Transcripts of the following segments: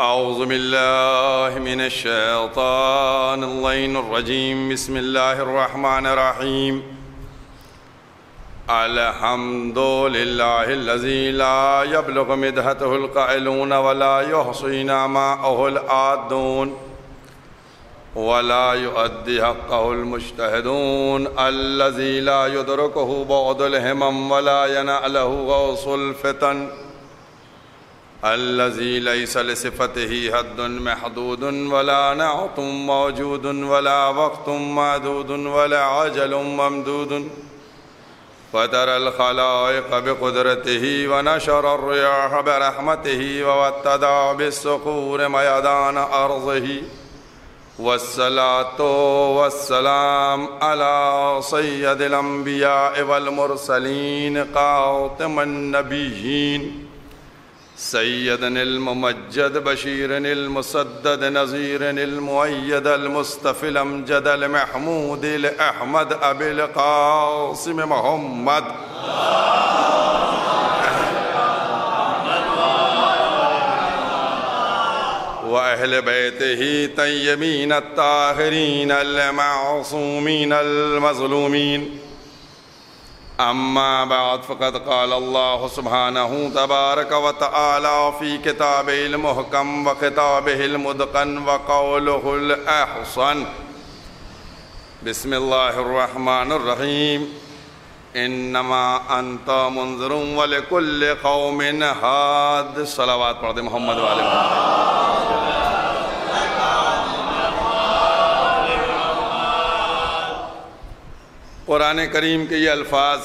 اعوذ باللہ من الشیطان اللعین الرجیم بسم اللہ الرحمن الرحیم الحمد للہ الذی لا یبلغ مدحتہ القائلون ولا یحصی نعماءہ العادون ولا یؤدی حقہ المجتہدون الذی لا یدرکہ بعد الہمم ولا ینالہ غوث الفتن الذي ليس لصفته حد محدود ولا نعت موجود ولا وقت معدود ولا عجل ممدود فترى الخلائق بقدرته ونشر الرياح برحمته ووتدع بالصخور ميدان أرضه والصلاة والسلام على سيد الأنبياء والمرسلين خاتم النبيين سيدنا الممجد بشير المسدد نذير المؤيد المصطفى الأمجد المحمود الأحمد أبي القاسم محمد وأهل بيته طيبين الطاهرين المعصومين المظلومين اما بعد فقد قال الله سبحانه تبارك وتعالى في كتابه المحكم وخطابه المتقن وقوله الأحسن بسم الله الرحمن الرحيم انما انت منذر ولكل قوم هاد صلوات پڑھ دیں محمد والے محمد. قرآن کریم کے یہ الفاظ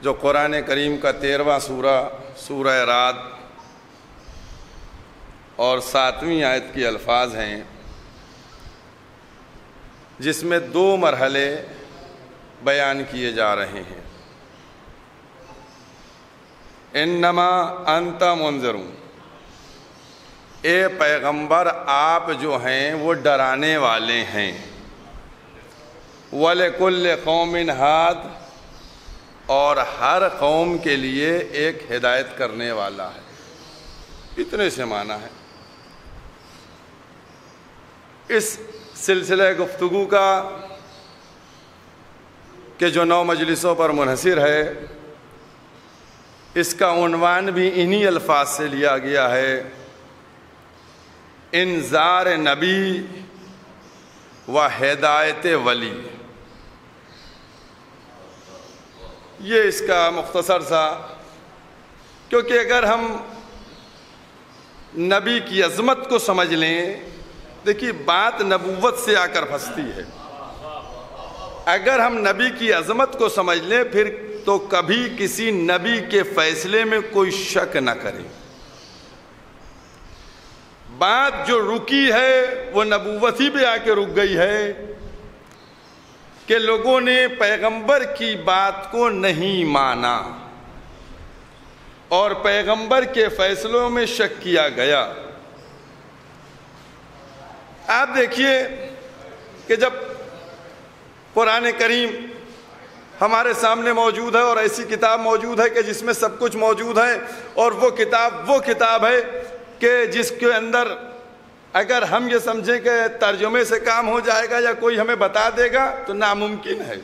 جو قرآن کریم کا 13واں سورہ رعد اور 7ویں آیت کی الفاظ ہیں، جس میں 2 مرحلے بیان کیے جا رہے ہیں. انما انت منذر، اے پیغمبر آپ جو ہیں وہ ڈرانے والے ہیں. وَلِكُلِّ قَوْمٍ ہاد، اور ہر قوم کے لیے ایک ہدایت کرنے والا ہے. اتنے سے معنی ہے. اس سلسلہ گفتگو کا کہ جو 9 مجلسوں پر منحصر ہے، اس کا عنوان بھی انہی الفاظ سے لیا گیا ہے، انذار نبی و ہدایت ولی. یہ اس کا مختصر سا، کیونکہ اگر ہم نبی کی عظمت کو سمجھ لیں، دیکھیے بات نبوت سے آ کر پھنستی ہے. اگر ہم نبی کی عظمت کو سمجھ لیں پھر تو کبھی کسی نبی کے فیصلے میں کوئی شک نہ کریں. بات جو رکی ہے وہ نبوت ہی پہ آ کے رک گئی ہے کہ لوگوں نے پیغمبر کی بات کو نہیں مانا اور پیغمبر کے فیصلوں میں شک کیا گیا. آپ دیکھیے کہ جب قرآن کریم ہمارے سامنے موجود ہے اور ایسی کتاب موجود ہے کہ جس میں سب کچھ موجود ہے، اور وہ کتاب ہے کہ جس کے اندر اگر ہم یہ سمجھیں کہ ترجمے سے کام ہو جائے گا یا کوئی ہمیں بتا دے گا تو ناممکن ہے.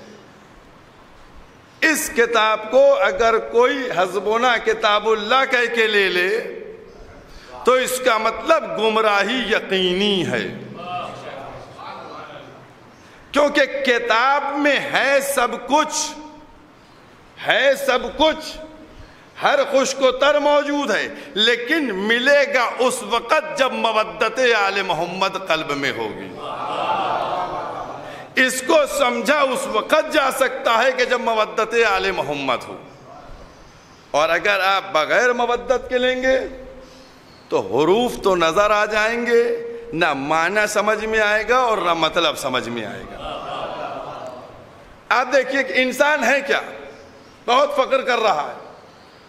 اس کتاب کو اگر کوئی حسبنا کتاب اللہ کہہ کے لے لے تو اس کا مطلب گمراہی یقینی ہے، کیونکہ کتاب میں ہے سب کچھ، ہر خشک و تر موجود ہے، لیکن ملے گا اس وقت جب مودت آل محمد قلب میں ہوگی. اس کو سمجھا اس وقت جا سکتا ہے کہ جب مودت آل محمد ہو. اور اگر آپ بغیر مودت کے لیں گے تو حروف تو نظر آ جائیں گے، نہ معنی سمجھ میں آئے گا اور نہ مطلب سمجھ میں آئے گا. آپ دیکھیے کہ انسان ہے کیا، بہت فخر کر رہا ہے.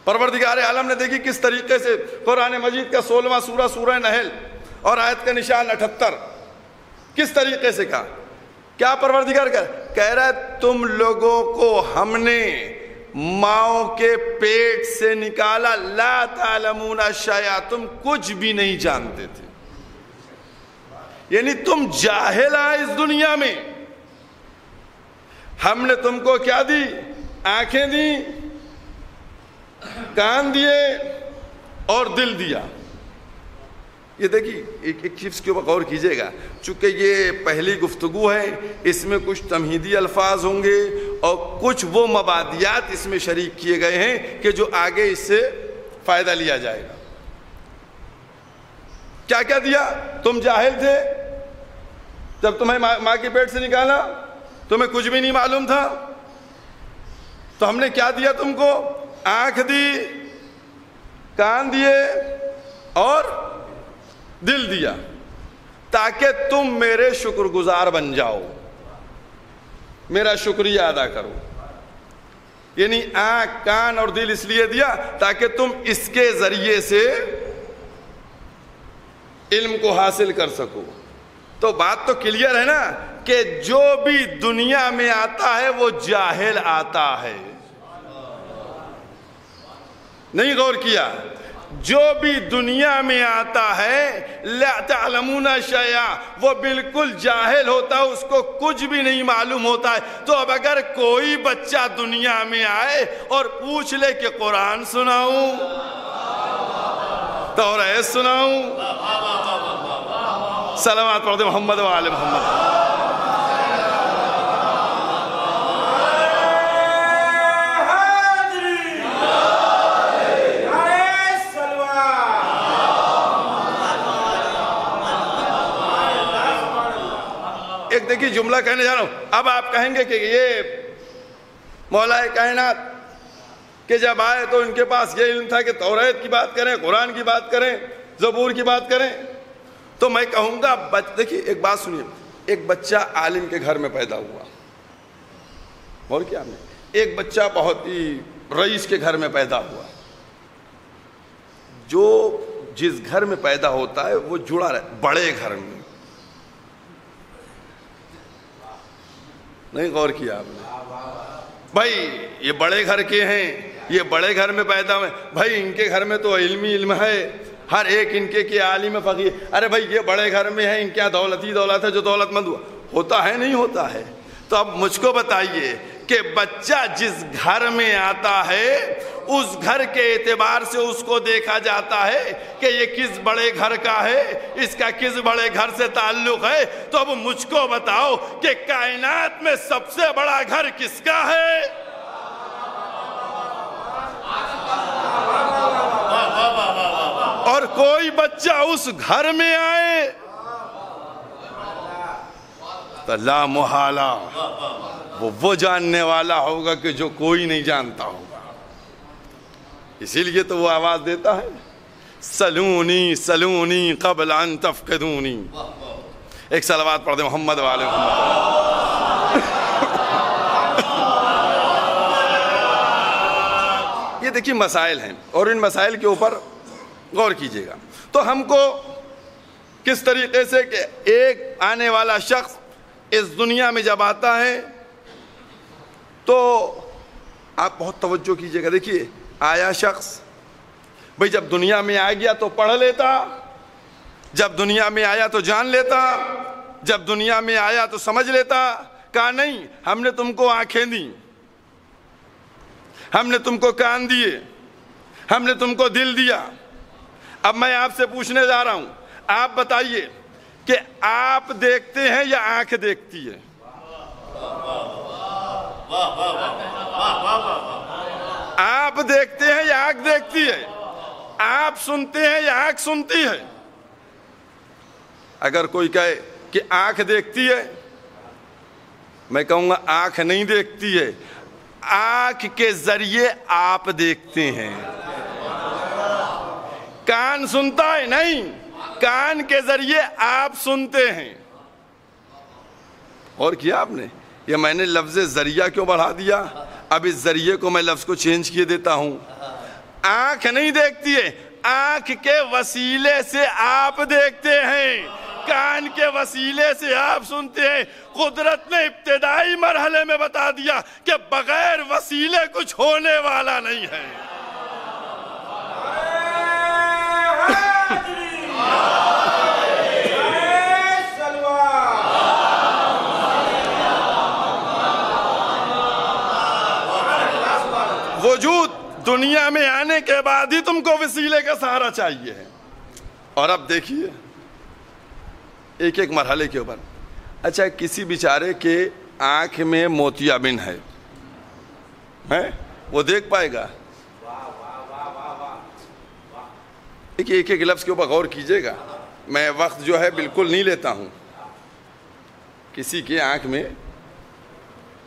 پروردگار عالم نے دیکھی کس طریقے سے قرآن مجید کا 16واں سورہ نحل اور آیت کا نشان 78 کس طریقے سے کہا. کیا پروردگار کہہ رہا ہے، تم لوگوں کو ہم نے ماؤں کے پیٹ سے نکالا، لا تعلمون شیئا، تم کچھ بھی نہیں جانتے تھے، یعنی تم جاہل آئے اس دنیا میں. ہم نے تم کو کیا دی؟ آنکھیں دی، کان دیے اور دل دیا. یہ دیکھیے ایک چیز کے اوپر غور کیجئے گا، چونکہ یہ پہلی گفتگو ہے، اس میں کچھ تمہیدی الفاظ ہوں گے اور کچھ وہ مبادیات اس میں شریک کیے گئے ہیں کہ جو آگے اس سے فائدہ لیا جائے گا. کیا کیا دیا؟ تم جاہل تھے، جب تمہیں ماں کے پیٹ سے نکالا تمہیں کچھ بھی نہیں معلوم تھا، تو ہم نے کیا دیا تم کو؟ آنکھ دی، کان دیے اور دل دیا، تاکہ تم میرے شکر گزار بن جاؤ، میرا شکریہ ادا کرو. یعنی آنکھ، کان اور دل اس لیے دیا تاکہ تم اس کے ذریعے سے علم کو حاصل کر سکو. تو بات تو کلیئر ہے نا کہ جو بھی دنیا میں آتا ہے وہ جاہل آتا ہے. نہیں غور کیا؟ جو بھی دنیا میں آتا ہے لا تعلمون شیئا، وہ بالکل جاہل ہوتا ہے، اس کو کچھ بھی نہیں معلوم ہوتا ہے. تو اب اگر کوئی بچہ دنیا میں آئے اور پوچھ لے کہ قرآن سناؤں، توریت سناؤں، صلوات پڑھتے محمد و آل محمد، ایک دیکھیے جملہ کہنے جا رہا ہوں. اب آپ کہیں گے کہ یہ مولا کائنات کہ جب آئے تو ان کے پاس یہ علم تھا کہ توریت کی بات کریں، قرآن کی بات کریں، زبور کی بات کریں. تو میں کہوں گا دیکھیے ایک بات سنیے، ایک بچہ عالم کے گھر میں پیدا ہوا، اور کیا ہم نے ایک بچہ بہت ہی رئیس کے گھر میں پیدا ہوا. جو جس گھر میں پیدا ہوتا ہے وہ جڑا رہتا بڑے گھر میں. نہیں غور کیا آپ نے؟ بھائی یہ بڑے گھر کے ہیں، یہ بڑے گھر میں پیدا ہوئے، بھائی ان کے گھر میں تو علمی علم ہے، ہر ایک ان کے عالم فقیر. ارے بھائی یہ بڑے گھر میں ہیں، ان کیا دولت ہی دولت ہے جو دولت مند ہوا ہوتا ہے؟ نہیں ہوتا ہے. تو اب مجھ کو بتائیے کہ بچہ جس گھر میں آتا ہے اس گھر کے اعتبار سے اس کو دیکھا جاتا ہے کہ یہ کس بڑے گھر کا ہے، اس کا کس بڑے گھر سے تعلق ہے. تو اب مجھ کو بتاؤ کہ کائنات میں سب سے بڑا گھر کس کا ہے؟ اور کوئی بچہ اس گھر میں آئے تو لا محالہ وہ جاننے والا ہوگا کہ جو کوئی نہیں جانتا ہوگا. اسی لیے تو وہ آواز دیتا ہے سلونی سلونی قبل ان تفقدونی. ایک صلوات پڑھ دیں محمد و آل محمد. یہ دیکھیے مسائل ہیں اور ان مسائل کے اوپر غور کیجئے گا. تو ہم کو کس طریقے سے کہ ایک آنے والا شخص اس دنیا میں جب آتا ہے تو آپ بہت توجہ کیجئے گا. دیکھیے آیا شخص، بھئی جب دنیا میں آ گیا تو پڑھ لیتا، جب دنیا میں آیا تو جان لیتا، جب دنیا میں آیا تو سمجھ لیتا. کہا نہیں، ہم نے تم کو آنکھیں دی، ہم نے تم کو کان دیے، ہم نے تم کو دل دیا. اب میں آپ سے پوچھنے جا رہا ہوں، آپ بتائیے کہ آپ دیکھتے ہیں یا آنکھ دیکھتی ہے؟ آپ دیکھتے ہیں یا آنکھ دیکھتی ہے؟ آپ سنتے ہیں یا آنکھ سنتی ہے؟ اگر کوئی کہے کہ آنکھ دیکھتی ہے، میں کہوں گا آنکھ نہیں دیکھتی ہے، آنکھ کے ذریعے آپ دیکھتے ہیں. کان سنتا ہے؟ نہیں، کان کے ذریعے آپ سنتے ہیں. اور کیا آپ نے؟ یہ میں نے لفظ ذریعہ کیوں بڑھا دیا؟ اب اس ذریعے کو میں لفظ کو چینج کیے دیتا ہوں. آنکھ نہیں دیکھتی ہے، آنکھ کے وسیلے سے آپ دیکھتے ہیں. کان کے وسیلے سے آپ سنتے ہیں. قدرت نے ابتدائی مرحلے میں بتا دیا کہ بغیر وسیلے کچھ ہونے والا نہیں ہے. وجود دنیا میں آنے کے بعد ہی تم کو وسیلے کا سہارا چاہیے ہے. اور اب دیکھیے ایک ایک مرحلے کے اوپر. اچھا کسی بیچارے کے آنکھ میں موتیا بند ہے, وہ دیکھ پائے گا؟ ایک ایک لفظ کے اوپر غور کیجئے گا, میں وقت جو ہے بالکل نہیں لیتا ہوں. کسی کے آنکھ میں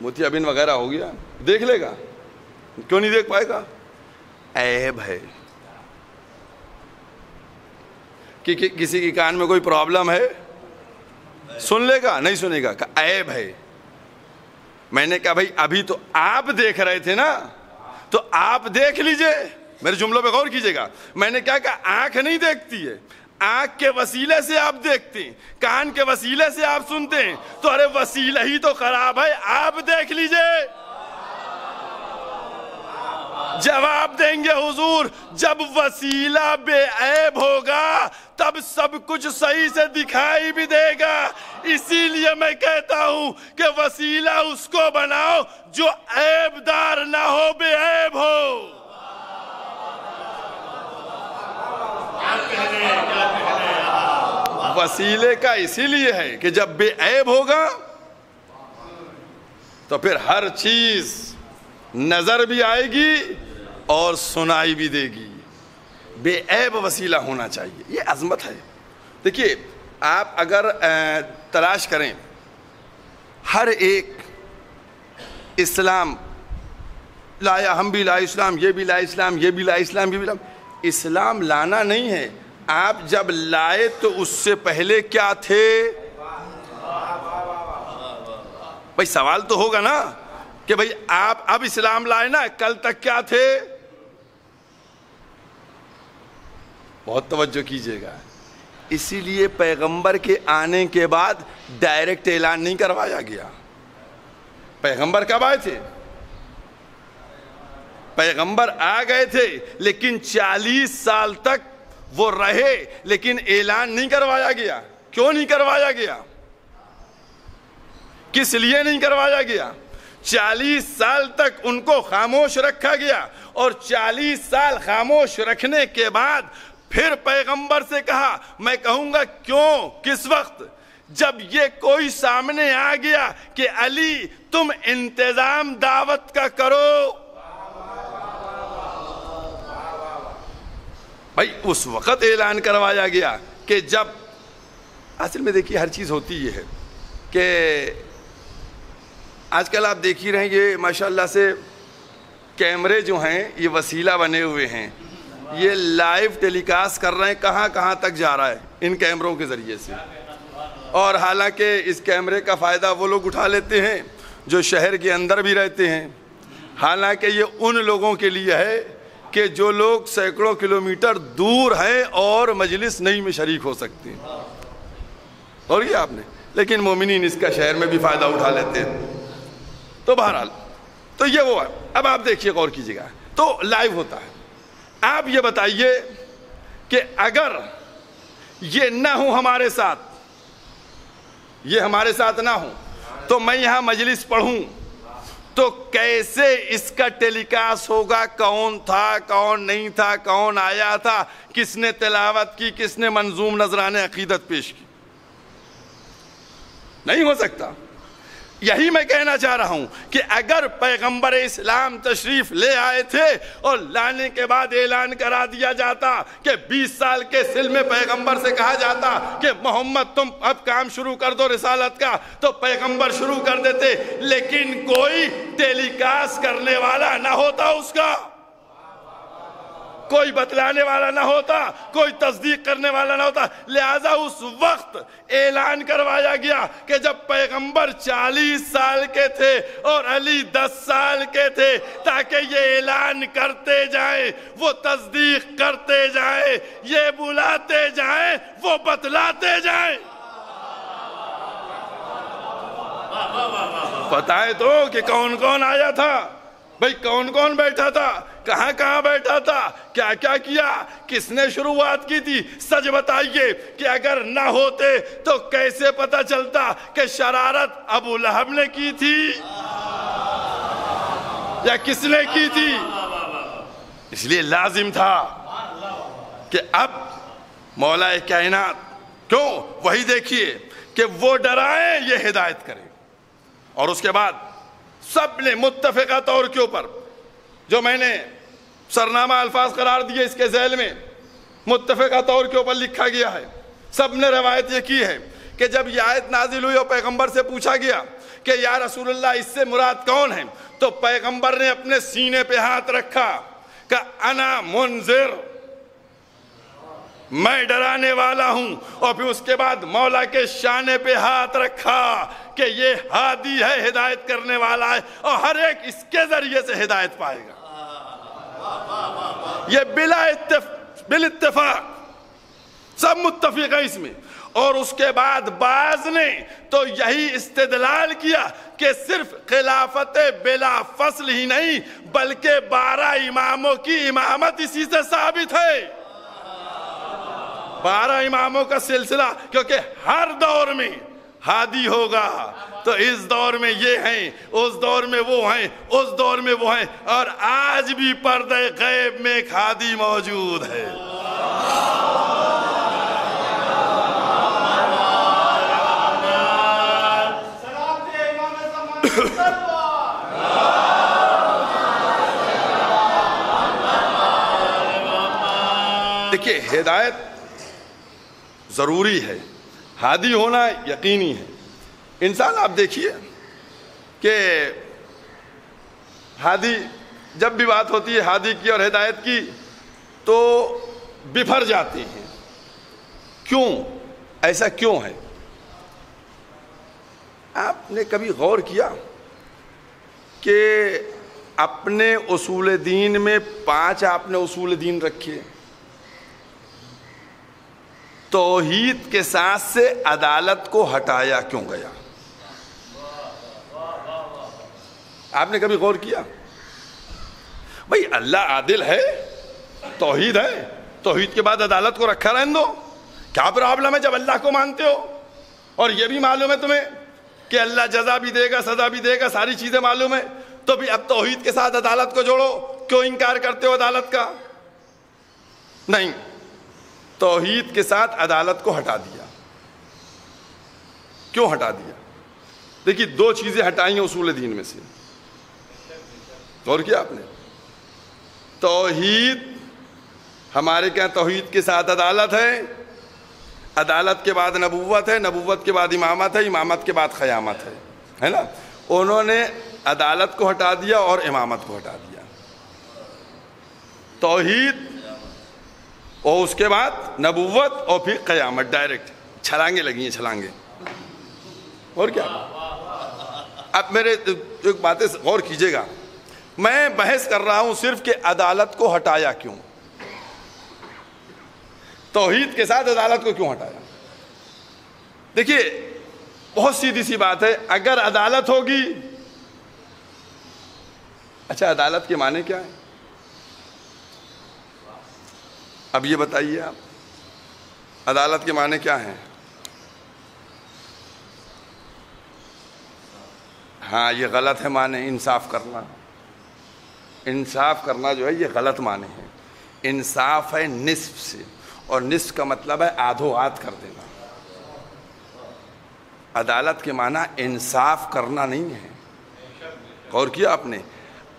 موتیا بند وغیرہ ہو گیا, دیکھ لے گا؟ کیوں نہیں دیکھ پائے گا؟ عیب ہے. کہ کسی کے کان میں کوئی پرابلم ہے, سن لے گا؟ نہیں سنے گا, کہ عیب ہے. میں نے کہا بھائی ابھی تو آپ دیکھ رہے تھے نا, تو آپ دیکھ لیجئے. میرے جملوں پہ غور کیجئے گا. میں نے کہا کہ آنکھ نہیں دیکھتی ہے, آنکھ کے وسیلے سے آپ دیکھتے ہیں, کان کے وسیلے سے آپ سنتے ہیں. تو ارے وسیلہ ہی تو خراب ہے, آپ دیکھ لیجئے. جواب دیں گے حضور جب وسیلہ بے عیب ہوگا تب سب کچھ صحیح سے دکھائی بھی دے گا. اسی لیے میں کہتا ہوں کہ وسیلہ اس کو بناؤ جو عیب دار نہ ہو, بے عیب ہو. وسیلے کا اسی لیے ہے کہ جب بے عیب ہوگا تو پھر ہر چیز نظر بھی آئے گی اور سنائی بھی دے گی. بے عیب وسیلہ ہونا چاہیے, یہ عظمت ہے. دیکھیے آپ اگر تلاش کریں, ہر ایک اسلام لایا, ہم بھی لائے اسلام, یہ بھی لائے اسلام, یہ بھی لائے اسلام, یہ بھی لائے. اسلام لانا نہیں ہے, آپ جب لائے تو اس سے پہلے کیا تھے؟ بھائی سوال تو ہوگا نا کہ بھائی آپ اب اسلام لائے نا, کل تک کیا تھے؟ بہت توجہ کیجئے گا. اسی لیے پیغمبر کے آنے کے بعد ڈائریکٹ اعلان نہیں کروایا گیا. پیغمبر کب آئے تھے؟ پیغمبر آ گئے تھے لیکن 40 سال تک وہ رہے, لیکن اعلان نہیں کروایا گیا. کیوں نہیں کروایا گیا؟ کس لیے نہیں کروایا گیا؟ 40 سال تک ان کو خاموش رکھا گیا, اور 40 سال خاموش رکھنے کے بعد پھر پیغمبر سے کہا. میں کہوں گا کیوں, کس وقت؟ جب یہ کوئی سامنے آ گیا کہ علی تم انتظام دعوت کا کرو. بھائی اس وقت اعلان کروایا گیا کہ جب, اصل میں دیکھیے ہر چیز ہوتی یہ ہے کہ آج کل آپ دیکھ ہی رہے ہیں یہ ماشاءاللہ سے کیمرے جو ہیں یہ وسیلہ بنے ہوئے ہیں, یہ لائیو ٹیلی کاسٹ کر رہے ہیں, کہاں کہاں تک جا رہا ہے ان کیمروں کے ذریعے سے. اور حالانکہ اس کیمرے کا فائدہ وہ لوگ اٹھا لیتے ہیں جو شہر کے اندر بھی رہتے ہیں, حالانکہ یہ ان لوگوں کے لیے ہے کہ جو لوگ سینکڑوں کلومیٹر دور ہیں اور مجلس نہیں میں شریک ہو سکتے ہیں. اور یہ آپ نے, لیکن مومنین اس کا شہر میں بھی فائدہ اٹھا لیتے ہیں. تو بہرحال تو یہ وہ ہے. اب آپ دیکھیے, غور کیجیے گا, تو لائیو ہوتا ہے. آپ یہ بتائیے کہ اگر یہ نہ ہو ہمارے ساتھ, یہ ہمارے ساتھ نہ ہو, تو میں یہاں مجلس پڑھوں تو کیسے اس کا ٹیلی کاسٹ ہوگا؟ کون تھا, کون نہیں تھا, کون آیا تھا, کس نے تلاوت کی, کس نے منظوم نذرانِ عقیدت پیش کی؟ نہیں ہو سکتا. یہی میں کہنا چاہ رہا ہوں کہ اگر پیغمبر اسلام تشریف لے آئے تھے اور لانے کے بعد اعلان کرا دیا جاتا کہ 20 سال کے سل میں پیغمبر سے کہا جاتا کہ محمد تم اب کام شروع کر دو رسالت کا, تو پیغمبر شروع کر دیتے, لیکن کوئی ٹیلی کاسٹ کرنے والا نہ ہوتا, اس کا کوئی بتلانے والا نہ ہوتا, کوئی تصدیق کرنے والا نہ ہوتا. لہذا اس وقت اعلان کروایا گیا کہ جب پیغمبر 40 سال کے تھے اور علی 10 سال کے تھے, تاکہ یہ اعلان کرتے جائیں, وہ تصدیق کرتے جائیں, یہ بلاتے جائیں, وہ بتلاتے جائیں. بتائے تو کہ کون کون آیا تھا بھئی، کون کون بیٹھا تھا، کہاں کہاں بیٹھا تھا، کیا کیا کیا، کس نے شروعات کی تھی؟ سچ بتائیے کہ اگر نہ ہوتے تو کیسے پتا چلتا کہ شرارت ابو لہب نے کی تھی یا کس نے کی تھی؟ اس لیے لازم تھا کہ اب مولا کائنات کیوں وہی دیکھیے کہ وہ ڈرائیں، یہ ہدایت کرے. اور اس کے بعد سب نے متفقہ طور کے اوپر، جو میں نے سرنامہ الفاظ قرار دیے اس کے ذیل میں متفقہ طور کے اوپر لکھا گیا ہے، سب نے روایت یہ کی ہے کہ جب یہ آیت نازل ہوئی اور پیغمبر سے پوچھا گیا کہ یا رسول اللہ اس سے مراد کون ہے، تو پیغمبر نے اپنے سینے پہ ہاتھ رکھا کہ انا منذر، میں ڈرانے والا ہوں. اور پھر اس کے بعد مولا کے شانے پہ ہاتھ رکھا کہ یہ ہادی ہے، ہدایت کرنے والا ہے، اور ہر ایک اس کے ذریعے سے ہدایت پائے گا. یہ بالاتفاق سب متفق ہیں اس میں. اور اس کے بعد بعض نے تو یہی استدلال کیا کہ صرف خلافت بلا فصل ہی نہیں بلکہ 12 اماموں کی امامت اسی سے ثابت ہے. 12 اماموں کا سلسلہ، کیونکہ ہر دور میں ہادی ہوگا تو اس دور میں یہ ہیں، اس دور میں وہ ہیں، اس دور میں وہ ہیں، اور آج بھی پردہ غیب میں ایک ہادی موجود ہے. دیکھیے ہدایت ضروری ہے، ہادی ہونا یقینی ہے. انسان آپ دیکھیے کہ ہادی، جب بھی بات ہوتی ہے ہادی کی اور ہدایت کی تو بفر جاتے ہیں. کیوں ایسا کیوں ہے؟ آپ نے کبھی غور کیا کہ اپنے اصول دین میں 5 آپ نے اصول دین رکھے، توحید کے ساتھ سے عدالت کو ہٹایا کیوں گیا؟ آپ نے کبھی غور کیا؟ بھئی اللہ عادل ہے، توحید ہے، توحید کے بعد عدالت کو رکھا رہنے دو. کیا پرابلم ہے جب اللہ کو مانتے ہو اور یہ بھی معلوم ہے تمہیں کہ اللہ جزا بھی دے گا، سزا بھی دے گا، ساری چیزیں معلوم ہے، تو بھی اب توحید کے ساتھ عدالت کو جوڑو. کیوں انکار کرتے ہو عدالت کا؟ نہیں، توحید کے ساتھ عدالت کو ہٹا دیا. کیوں ہٹا دیا؟ دیکھیے 2 چیزیں ہٹائی ہیں اصول دین میں سے. غور کیا آپ نے؟ توحید، ہمارے کیا توحید کے ساتھ عدالت ہے، عدالت کے بعد نبوت ہے، نبوت کے بعد امامت ہے، امامت کے بعد قیامت ہے نا. انہوں نے عدالت کو ہٹا دیا اور امامت کو ہٹا دیا. توحید اور اس کے بعد نبوت اور پھر قیامت، ڈائریکٹ چھلانگیں لگی ہیں، چھلانگیں. اور کیا؟ اب میرے ایک باتیں غور کیجئے گا، میں بحث کر رہا ہوں صرف کہ عدالت کو ہٹایا کیوں، توحید کے ساتھ عدالت کو کیوں ہٹایا. دیکھیے بہت سیدھی سی بات ہے، اگر عدالت ہوگی، اچھا عدالت کے معنی کیا ہے؟ اب یہ بتائیے آپ، عدالت کے معنی کیا ہیں؟ ہاں یہ غلط ہے معنی، انصاف کرنا. انصاف کرنا جو ہے یہ غلط معنی ہے. انصاف ہے نصف سے، اور نصف کا مطلب ہے آدھو آدھ کر دینا. عدالت کے معنی انصاف کرنا نہیں ہے. غور کیا آپ نے؟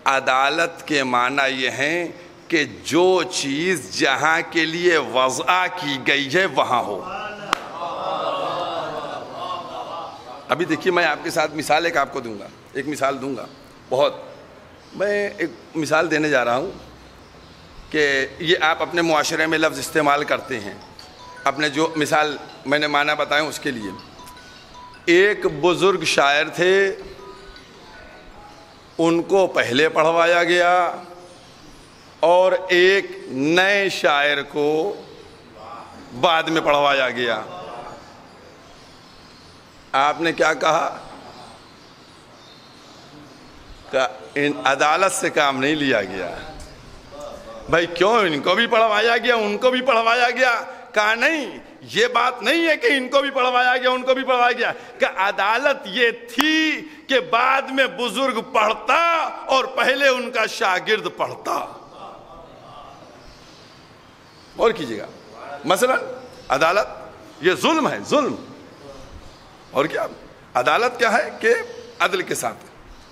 عدالت کے معنی یہ ہیں کہ جو چیز جہاں کے لیے وضع کی گئی ہے وہاں ہو. ابھی دیکھیے میں آپ کے ساتھ مثال ایک آپ کو دوں گا، ایک مثال دوں گا. میں ایک مثال دینے جا رہا ہوں کہ یہ آپ اپنے معاشرے میں لفظ استعمال کرتے ہیں، اپنے جو مثال میں نے معنی بتائیں اس کے لیے. ایک بزرگ شاعر تھے، ان کو پہلے پڑھوایا گیا اور ایک نئے شاعر کو بعد میں پڑھوایا گیا. آپ نے کیا کہا؟ کہ ان عدالت سے کام نہیں لیا گیا. بھائی کیوں؟ ان کو بھی پڑھوایا گیا ان کو بھی پڑھوایا گیا. کہا نہیں، یہ بات نہیں ہے کہ ان کو بھی پڑھوایا گیا ان کو بھی پڑھوایا گیا. کہ عدالت یہ تھی کہ بعد میں بزرگ پڑھتا اور پہلے ان کا شاگرد پڑھتا. اور کیجیے گا مثلا عدالت یہ ظلم ہے، ظلم. اور کیا عدالت کیا ہے؟ کہ عدل کے ساتھ.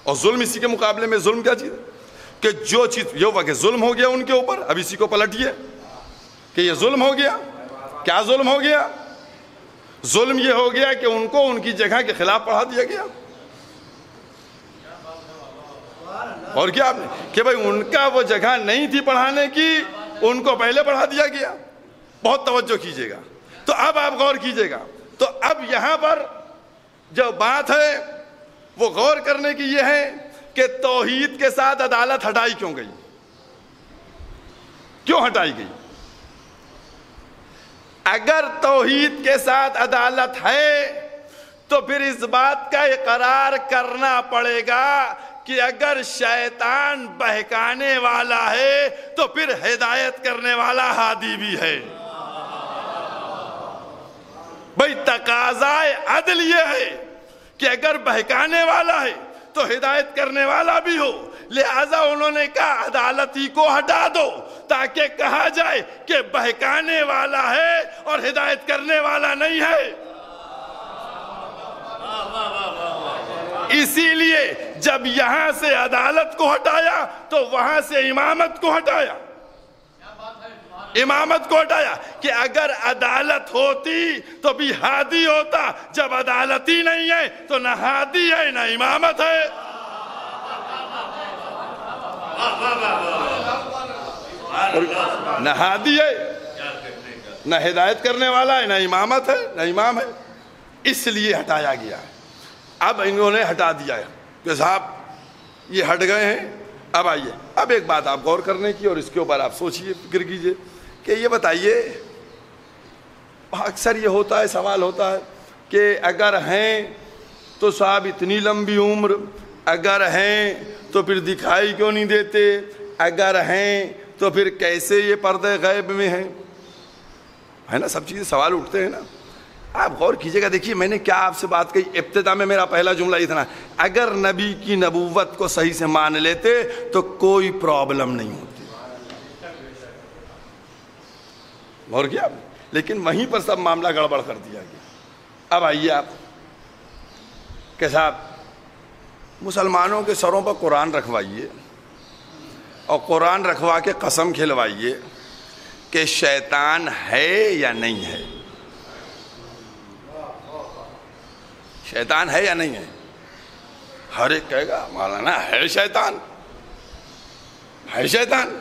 اور ظلم اسی کے مقابلے میں ظلم کیا چیز ہے؟ کہ جو چیز یہ ہوا کہ ظلم ہو گیا ان کے اوپر، اب اسی کو پلٹیے کہ یہ ظلم ہو گیا. کیا ظلم ہو گیا؟ ظلم یہ ہو گیا کہ ان کو ان کی جگہ کے خلاف پڑھا دیا گیا. اور کیا آپ نے کہ بھائی ان کا وہ جگہ نہیں تھی پڑھانے کی، ان کو پہلے پڑھا دیا گیا. بہت توجہ کیجیے گا. تو اب آپ غور کیجیے گا. تو اب یہاں پر جو بات ہے وہ غور کرنے کی یہ ہے کہ توحید کے ساتھ عدالت ہٹائی کیوں گئی؟ کیوں ہٹائی گئی؟ اگر توحید کے ساتھ عدالت ہے تو پھر اس بات کا اقرار کرنا پڑے گا کہ اگر شیطان بہکانے والا ہے تو پھر ہدایت کرنے والا ہادی بھی ہے. بھئی تقاضائے عدل یہ ہے کہ اگر بہکانے والا ہے تو ہدایت کرنے والا بھی ہو. لہذا انہوں نے کہا عدالت ہی کو ہٹا دو تاکہ کہا جائے کہ بہکانے والا ہے اور ہدایت کرنے والا نہیں ہے. اسی لیے جب یہاں سے عدالت کو ہٹایا تو وہاں سے امامت کو ہٹایا. امامت کو ہٹایا کہ اگر عدالت ہوتی تو بھی ہادی ہوتا. جب عدالت ہی نہیں ہے تو نہ ہادی ہے نہ امامت ہے. نہ ہادی ہے نہ ہدایت کرنے والا ہے نہ امامت ہے نہ امام ہے. اس لیے ہٹایا گیا. اب انہوں نے ہٹا دیا ہے کہ صاحب یہ ہٹ گئے ہیں. اب آئیے اب ایک بات آپ غور کرنے کی اور اس کے اوپر آپ سوچئے فکر کیجئے کہ یہ بتائیے اکثر یہ ہوتا ہے سوال ہوتا ہے کہ اگر ہیں تو صاحب اتنی لمبی عمر، اگر ہیں تو پھر دکھائی کیوں نہیں دیتے، اگر ہیں تو پھر کیسے یہ پردے غیب میں ہیں؟ ہے نا، سب چیزیں سوال اٹھتے ہیں نا. آپ غور کیجئے گا. دیکھیے میں نے کیا آپ سے بات کہی ابتدا میں، میرا پہلا جملہ اتنا، اگر نبی کی نبوت کو صحیح سے مان لیتے تو کوئی پرابلم نہیں ہوتی. اور کیا؟ لیکن وہیں پر سب معاملہ گڑبڑ کر دیا گیا. اب آئیے آپ کہ صاحب مسلمانوں کے سروں پر قرآن رکھوائیے اور قرآن رکھوا کے قسم کھلوائیے کہ شیطان ہے یا نہیں ہے. شیطان ہے یا نہیں ہے؟ ہر ایک کہے گا مولانا ہے شیطان، ہے شیطان.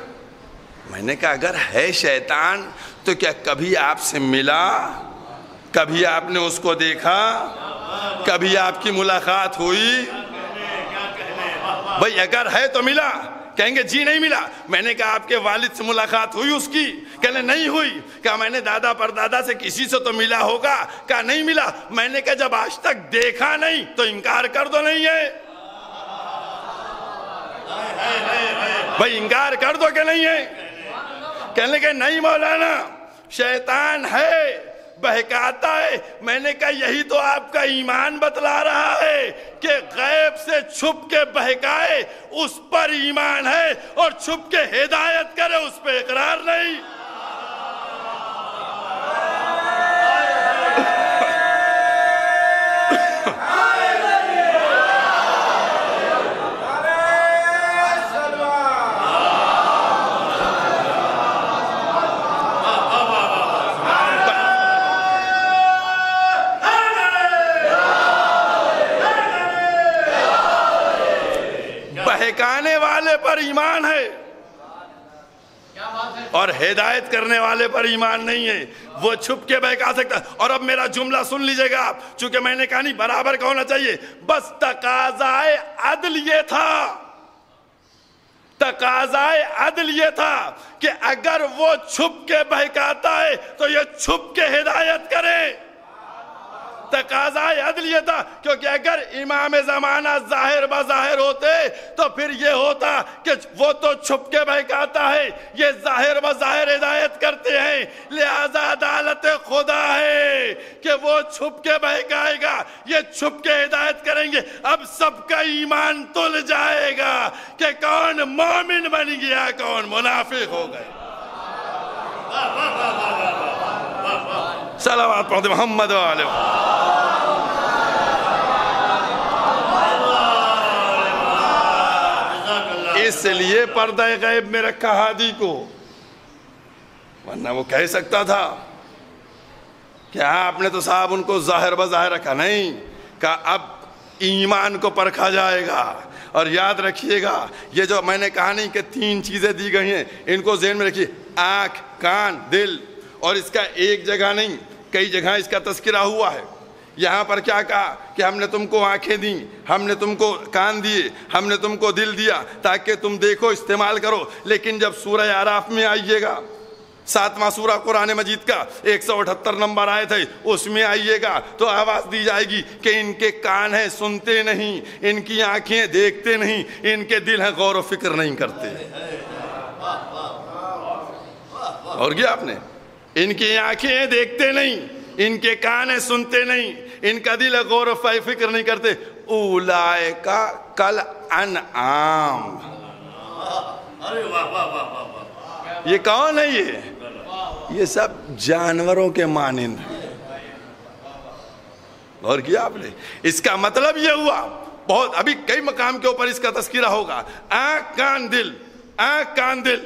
میں نے کہا اگر ہے شیطان تو کیا کبھی آپ سے ملا؟ کبھی آپ نے اس کو دیکھا؟ کبھی آپ کی ملاقات ہوئی؟ بھئی اگر ہے تو ملا. کہیں گے جی نہیں ملا. میں نے کہا آپ کے والد سے ملاقات ہوئی اس کی؟ کہنے نہیں ہوئی. کہا میں نے دادا پردادا سے کسی سے تو ملا ہوگا؟ کہا نہیں ملا. میں نے کہا جب آج تک دیکھا نہیں تو انکار کر دو نہیں ہے. بھئی انکار کر دو کہ نہیں ہے. کہنے کہ نہیں مولانا شیطان ہے، بہکاتا ہے. میں نے کہا یہی تو آپ کا ایمان بتلا رہا ہے کہ غیب سے چھپ کے بہکائے اس پر ایمان ہے اور چھپ کے ہدایت کرے اس پہ اقرار نہیں. بہکانے والے پر ایمان ہے اور ہدایت کرنے والے پر ایمان نہیں ہے. وہ چھپ کے بہکا سکتا ہے. اور اب میرا جملہ سن لیجئے گا آپ، چونکہ میں نے کہا نہیں برابر کا ہونا چاہیے. بس تقاضائے عدل یہ تھا، تقاضائے عدل یہ تھا کہ اگر وہ چھپ کے بہکاتا ہے تو یہ چھپ کے ہدایت کرے. تقاضائے عدل یہ تھا، کیونکہ اگر امام زمانہ ظاہر بظاہر ہوتے تو پھر یہ ہوتا کہ وہ تو چھپ کے بہکاتا ہے، یہ ظاہر بظاہر ہدایت کرتے ہیں، لہذا عدالت خدا ہے کہ وہ چھپ کے بہکائے گا، یہ چھپ کے ہدایت کریں گے۔ اب سب کا ایمان تل جائے گا کہ کون مومن بن گیا، کون منافق ہو گئے۔ صلوات پڑھتے محمد و آلہ اس لیے پردہ غیب میں رکھا ہادی کو، ورنہ وہ کہہ سکتا تھا کہ آپ نے تو صاحب ان کو ظاہر بظاہر رکھا، نہیں، کہا اب ایمان کو پرکھا جائے گا۔ اور یاد رکھیے گا یہ جو میں نے کہا نہیں کہ 3 چیزیں دی گئی ہیں، ان کو ذہن میں رکھیے، آنکھ، کان، دل، اور اس کا ایک جگہ نہیں کئی جگہ اس کا تذکرہ ہوا ہے۔ یہاں پر کیا کہا کہ ہم نے تم کو آنکھیں دیں، ہم نے تم کو کان دیے، ہم نے تم کو دل دیا تاکہ تم دیکھو، استعمال کرو۔ لیکن جب سورہ اعراف میں آئیے گا، 7واں سورہ قرآن مجید کا 178 نمبر آیت ہے، اس میں آئیے گا تو آواز دی جائے گی کہ ان کے کان ہیں سنتے نہیں، ان کی آنکھیں دیکھتے نہیں، ان کے دل ہیں غور و فکر نہیں کرتے۔ اور کیا آپ نے، ان کی آنکھیں دیکھتے نہیں، ان کے کان ہیں سنتے نہیں، ان کا دل غور و فکر نہیں کرتے۔ اولئک کالانعام، یہ کون ہے؟ یہ سب جانوروں کے مانند ہیں۔ اور کیا آپ نے، اس کا مطلب یہ ہوا، بہت ابھی کئی مقام کے اوپر اس کا تذکرہ ہوگا، آنکھ کان دل، آنکھ کان دل،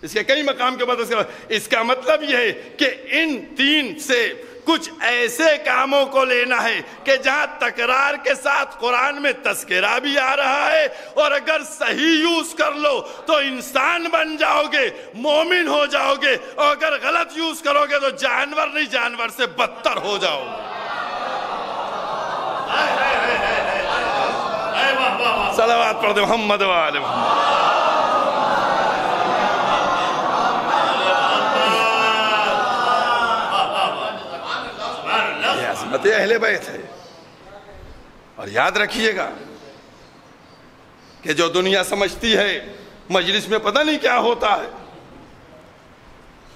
اس کے کئی مقام کے اوپر تذکرہ۔ اس کا مطلب یہ ہے کہ ان 3 سے کچھ ایسے کاموں کو لینا ہے کہ جہاں تکرار کے ساتھ قرآن میں تذکرہ بھی آ رہا ہے، اور اگر صحیح یوز کر لو تو انسان بن جاؤ گے، مومن ہو جاؤ گے، اور اگر غلط یوز کرو گے تو جانور نہیں، جانور سے بدتر ہو جاؤ گے۔ صلوات پڑھتے محمد و آلہ محمد۔ عظمت اہل بیت ہے۔ اور یاد رکھیے گا کہ جو دنیا سمجھتی ہے مجلس میں پتہ نہیں کیا ہوتا ہے،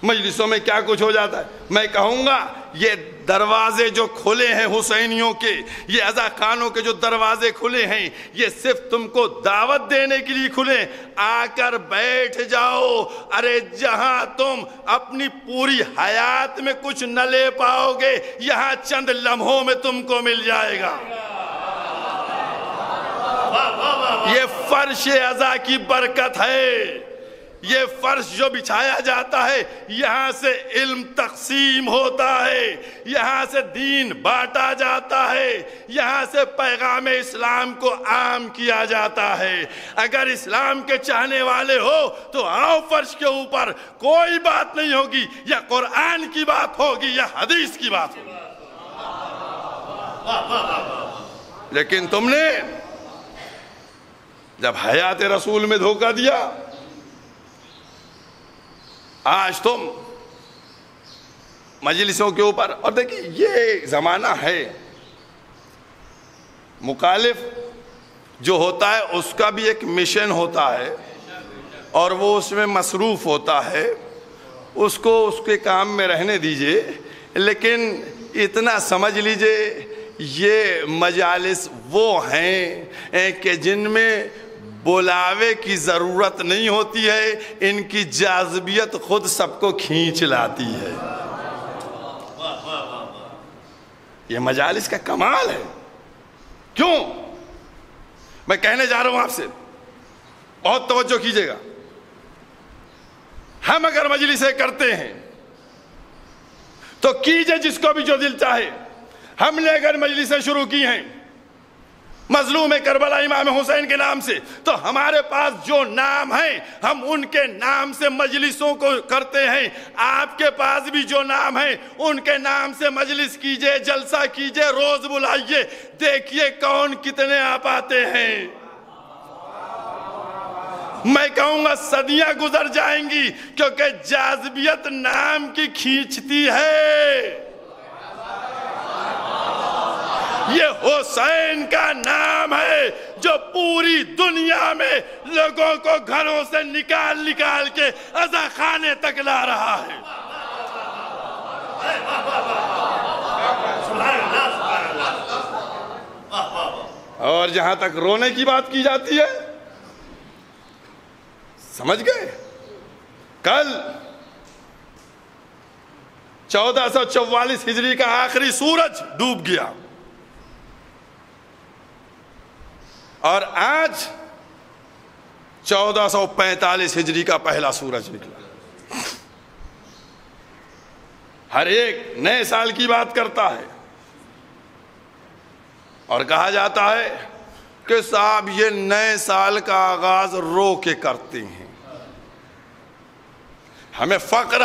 مجلسوں میں کیا کچھ ہو جاتا ہے، میں کہوں گا یہ دروازے جو کھلے ہیں حسینیوں کے، یہ عزا خانوں کے جو دروازے کھلے ہیں، یہ صرف تم کو دعوت دینے کے لیے کھلے، آ کر بیٹھ جاؤ۔ ارے جہاں تم اپنی پوری حیات میں کچھ نہ لے پاؤ گے، یہاں چند لمحوں میں تم کو مل جائے گا۔ یہ فرش عزا کی برکت ہے، یہ فرش جو بچھایا جاتا ہے، یہاں سے علم تقسیم ہوتا ہے، یہاں سے دین بانٹا جاتا ہے، یہاں سے پیغام اسلام کو عام کیا جاتا ہے۔ اگر اسلام کے چاہنے والے ہو تو آؤ فرش کے اوپر، کوئی بات نہیں ہوگی، یا قرآن کی بات ہوگی یا حدیث کی بات ہوگی۔ لیکن تم نے جب حیات رسول میں دھوکہ دیا، آج تم مجلسوں کے اوپر، اور دیکھیں یہ زمانہ ہے، مخالف جو ہوتا ہے اس کا بھی ایک مشن ہوتا ہے اور وہ اس میں مصروف ہوتا ہے، اس کو اس کے کام میں رہنے دیجئے۔ لیکن اتنا سمجھ لیجئے یہ مجالس وہ ہیں کہ جن میں بلاوے کی ضرورت نہیں ہوتی ہے، ان کی جاذبیت خود سب کو کھینچ لاتی ہے۔ یہ مجالس کا کمال ہے۔ کیوں؟ میں کہنے جا رہا ہوں آپ سے، بہت توجہ کیجئے گا۔ ہم اگر مجلسیں کرتے ہیں تو کیجئے جس کو بھی جو دل چاہے۔ ہم نے اگر مجلسیں شروع کی ہیں مظلوم کربلا امام حسین کے نام سے، تو ہمارے پاس جو نام ہیں ہم ان کے نام سے مجلسوں کو کرتے ہیں۔ آپ کے پاس بھی جو نام ہیں ان کے نام سے مجلس کیجئے، جلسہ کیجئے، روز بلائیے، دیکھیے کون کتنے آپ آتے ہیں۔ میں کہوں گا صدیاں گزر جائیں گی، کیونکہ جاذبیت نام کی کھینچتی ہے۔ یہ حسین کا نام ہے جو پوری دنیا میں لوگوں کو گھروں سے نکال نکال کے عزا خانے تک لا رہا ہے. اور جہاں تک رونے کی بات کی جاتی ہے، سمجھ گئے؟ کل 1444 ہجری کا آخری سورج ڈوب گیا اور آج 1445 ہجری کا پہلا سورج نکلا. ہر ایک نئے سال کی بات کرتا ہے اور کہا جاتا ہے کہ صاحب یہ نئے سال کا آغاز رو کے کرتے ہیں. ہمیں فخر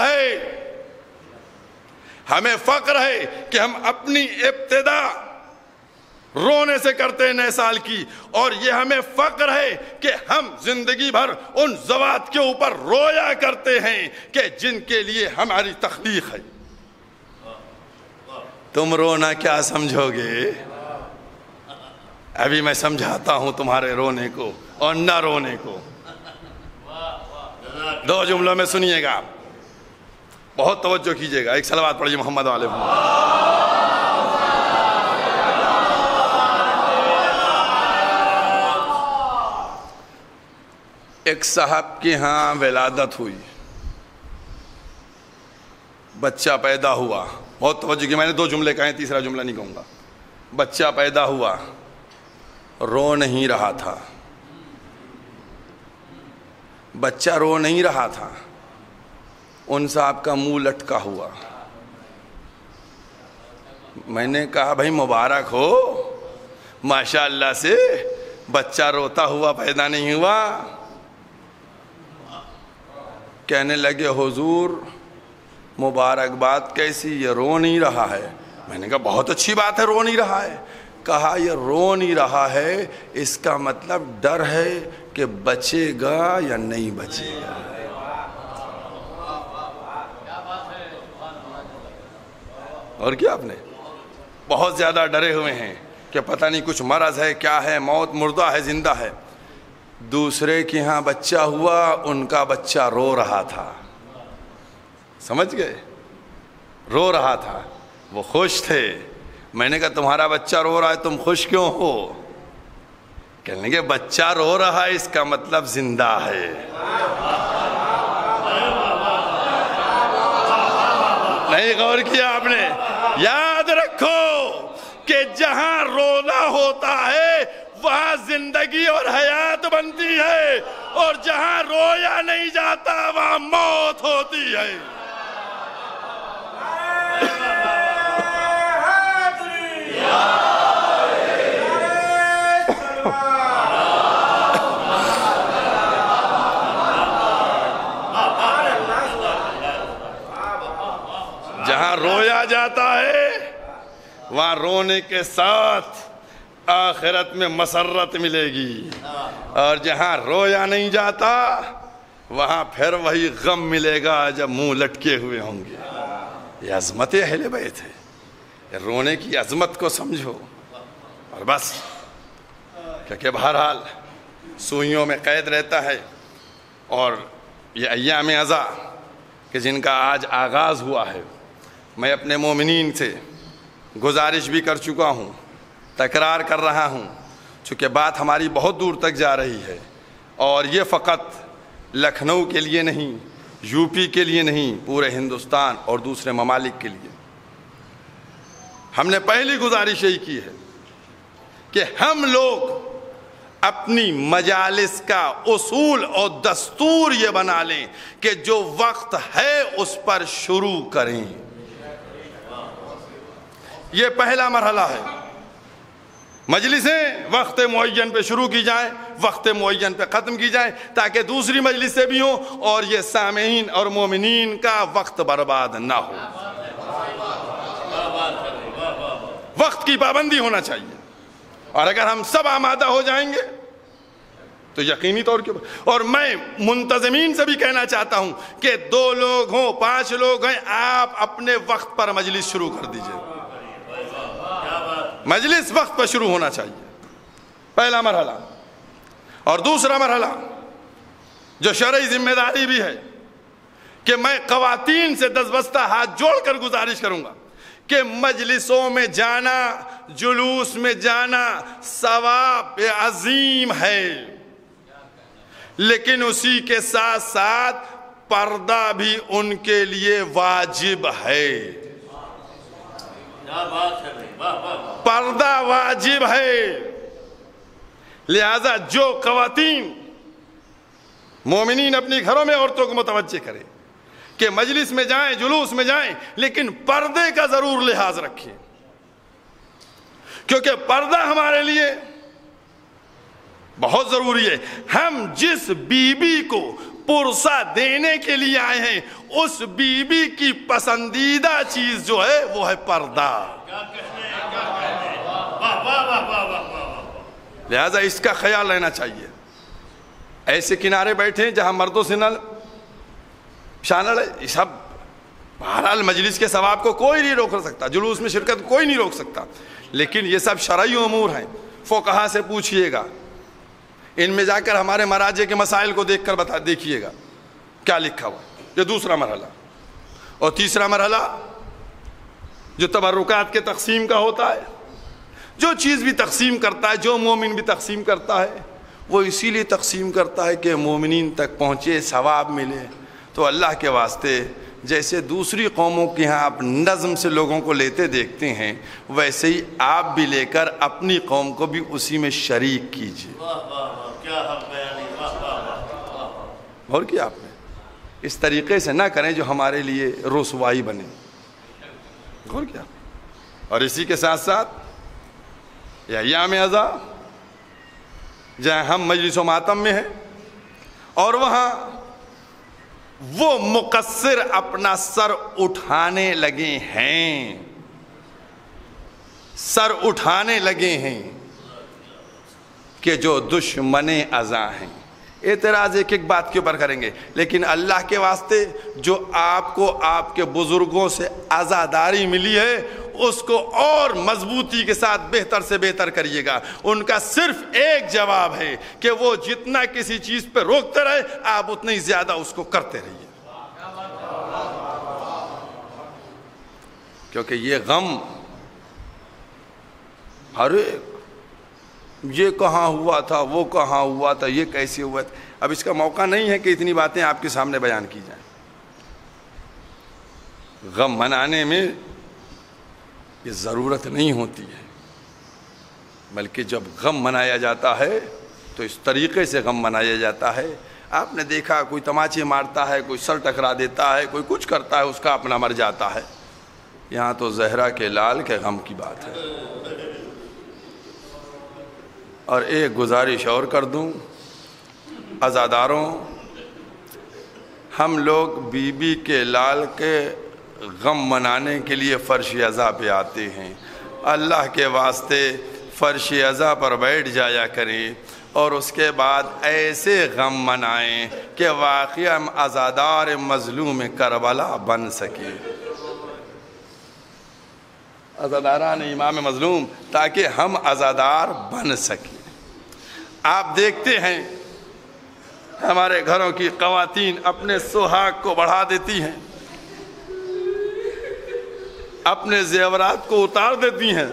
ہے کہ ہم اپنی ابتدا رونے سے کرتے ہیں نئے سال کی، اور یہ ہمیں فخر ہے کہ ہم زندگی بھر ان ذوات کے اوپر رویا کرتے ہیں کہ جن کے لیے ہماری تخلیق ہے. تم رونا کیا سمجھو گے؟ ابھی میں سمجھاتا ہوں تمہارے رونے کو اور نہ رونے کو. 2 جملوں میں سنیے گا، بہت توجہ کیجئے گا. ایک صلوات پڑھیے محمد علیہ وسلم. ایک صاحب کے ہاں ولادت ہوئی، بچہ پیدا ہوا. بہت توجہ کی، میں نے 2 جملے کہے، تیسرا جملہ نہیں کہوں گا. بچہ پیدا ہوا، رو نہیں رہا تھا. بچہ رو نہیں رہا تھا، ان صاحب کا منہ لٹکا ہوا. میں نے کہا بھائی مبارک ہو، ماشاء اللہ سے بچہ روتا ہوا پیدا نہیں ہوا. کہنے لگے حضور مبارکباد کیسی، یہ رو نہیں رہا ہے. میں نے کہا بہت اچھی بات ہے رو نہیں رہا ہے. کہا یہ رو نہیں رہا ہے اس کا مطلب ڈر ہے کہ بچے گا یا نہیں بچے گا. اور کیا آپ نے بہت زیادہ ڈرے ہوئے ہیں کہ پتہ نہیں کچھ مرض ہے، کیا ہے، موت، مردہ ہے، زندہ ہے. دوسرے کے ہاں بچہ ہوا، ان کا بچہ رو رہا تھا. سمجھ گئے؟ رو رہا تھا، وہ خوش تھے. میں نے کہا تمہارا بچہ رو رہا ہے تم خوش کیوں ہو؟ کہنے لگے بچہ رو رہا ہے اس کا مطلب زندہ ہے. نہیں غور کیا آپ نے؟ یاد رکھو کہ جہاں رونا ہوتا ہے وہاں زندگی اور حیات بنتی ہے، اور جہاں رویا نہیں جاتا وہاں موت ہوتی ہے. جہاں رویا جاتا ہے وہاں رونے کے ساتھ آخرت میں مسرت ملے گی، اور جہاں رویا نہیں جاتا وہاں پھر وہی غم ملے گا جب منہ لٹکے ہوئے ہوں گے. یہ عظمت اہل بیت ہے. یہ رونے کی عظمت کو سمجھو. اور بس کیونکہ بہرحال سوئیوں میں قید رہتا ہے، اور یہ ایام عزا کہ جن کا آج آغاز ہوا ہے، میں اپنے مومنین سے گزارش بھی کر چکا ہوں، تکرار کر رہا ہوں، چونکہ بات ہماری بہت دور تک جا رہی ہے، اور یہ فقط لکھنؤ کے لیے نہیں، یو پی کے لیے نہیں، پورے ہندوستان اور دوسرے ممالک کے لیے. ہم نے پہلی گزارش یہی کی ہے کہ ہم لوگ اپنی مجالس کا اصول اور دستور یہ بنا لیں کہ جو وقت ہے اس پر شروع کریں. یہ پہلا مرحلہ ہے. مجلسیں وقت معین پہ شروع کی جائیں، وقت معین پہ ختم کی جائیں، تاکہ دوسری مجلسیں بھی ہوں اور یہ سامعین اور مومنین کا وقت برباد نہ ہو. وقت کی پابندی ہونا چاہیے، اور اگر ہم سب آمادہ ہو جائیں گے تو یقینی طور کے، اور میں منتظمین سے بھی کہنا چاہتا ہوں کہ 2 لوگ ہوں، 5 لوگ ہیں، آپ اپنے وقت پر مجلس شروع کر دیجئے. مجلس وقت پر شروع ہونا چاہیے، پہلا مرحلہ۔ اور دوسرا مرحلہ جو شرعی ذمہ داری بھی ہے کہ میں خواتین سے دستبستہ ہاتھ جوڑ کر گزارش کروں گا کہ مجلسوں میں جانا، جلوس میں جانا ثواب عظیم ہے، لیکن اسی کے ساتھ ساتھ پردہ بھی ان کے لیے واجب ہے۔ پردہ واجب ہے۔ لہذا جو خواتین مومنین اپنی گھروں میں عورتوں کو متوجہ کرے کہ مجلس میں جائیں، جلوس میں جائیں، لیکن پردے کا ضرور لحاظ رکھیں، کیونکہ پردہ ہمارے لیے بہت ضروری ہے۔ ہم جس بیوی کو پرسہ دینے کے لیے آئے ہیں، اس بیوی کی پسندیدہ چیز جو ہے وہ ہے پردہ۔ لہذا اس کا خیال رہنا چاہیے۔ ایسے کنارے بیٹھے ہیں جہاں مردوں سے نہ شانل ہے، سب بہرحال مجلس کے ثواب کو کوئی نہیں روک سکتا، جلوس میں شرکت کوئی نہیں روک سکتا، لیکن یہ سب شرعی امور ہیں۔ فقہا سے پوچھئے گا، ان میں جا کر ہمارے مراجع کے مسائل کو دیکھ کر دیکھیے گا کیا لکھا ہوا۔ یہ دوسرا مرحلہ۔ اور تیسرا مرحلہ جو تبرکات کے تقسیم کا ہوتا ہے، جو چیز بھی تقسیم کرتا ہے، جو مومن بھی تقسیم کرتا ہے، وہ اسی لیے تقسیم کرتا ہے کہ مومنین تک پہنچے، ثواب ملے۔ تو اللہ کے واسطے جیسے دوسری قوموں کے ہاں آپ نظم سے لوگوں کو لیتے دیکھتے ہیں، ویسے ہی آپ بھی لے کر اپنی قوم کو بھی اسی میں شریک کیجیے۔ اور کیا آپ نے اس طریقے سے نہ کریں جو ہمارے لیے رسوائی بنے۔ اور کیا۔ اور اسی کے ساتھ ساتھ یہ ایام عزا جہاں ہم مجلس و ماتم میں ہیں اور وہاں وہ مقصر اپنا سر اٹھانے لگے ہیں، سر اٹھانے لگے ہیں کہ جو دشمن ازاں ہیں۔ اعتراض ایک ایک بات کے اوپر کریں گے، لیکن اللہ کے واسطے جو آپ کو آپ کے بزرگوں سے عزاداری ملی ہے اس کو اور مضبوطی کے ساتھ بہتر سے بہتر کریے گا۔ ان کا صرف ایک جواب ہے کہ وہ جتنا کسی چیز پہ روکتے رہے، آپ اتنا ہی زیادہ اس کو کرتے رہیے، کیونکہ یہ غم ہر ایک، یہ کہاں ہوا تھا، وہ کہاں ہوا تھا، یہ کیسے ہوا تھا۔ اب اس کا موقع نہیں ہے کہ اتنی باتیں آپ کے سامنے بیان کی جائیں۔ غم منانے میں یہ ضرورت نہیں ہوتی ہے، بلکہ جب غم منایا جاتا ہے تو اس طریقے سے غم منایا جاتا ہے۔ آپ نے دیکھا کوئی تماچے مارتا ہے، کوئی سر ٹکرا دیتا ہے، کوئی کچھ کرتا ہے، اس کا اپنا مر جاتا ہے۔ یہاں تو زہرا کے لال کے غم کی بات ہے۔ اور ایک گزارش اور کر دوں، عزاداروں، ہم لوگ بی بی کے لال کے غم منانے کے لیے فرش عزا پہ آتے ہیں۔ اللہ کے واسطے فرش عزا پر بیٹھ جایا کریں اور اس کے بعد ایسے غم منائیں کہ واقعی ہم عزادار مظلوم کربلا بن سکیں، عزاداران امام مظلوم، تاکہ ہم عزادار بن سکیں۔ آپ دیکھتے ہیں ہمارے گھروں کی خواتین اپنے سہاگ کو بڑھا دیتی ہیں، اپنے زیورات کو اتار دیتی ہیں،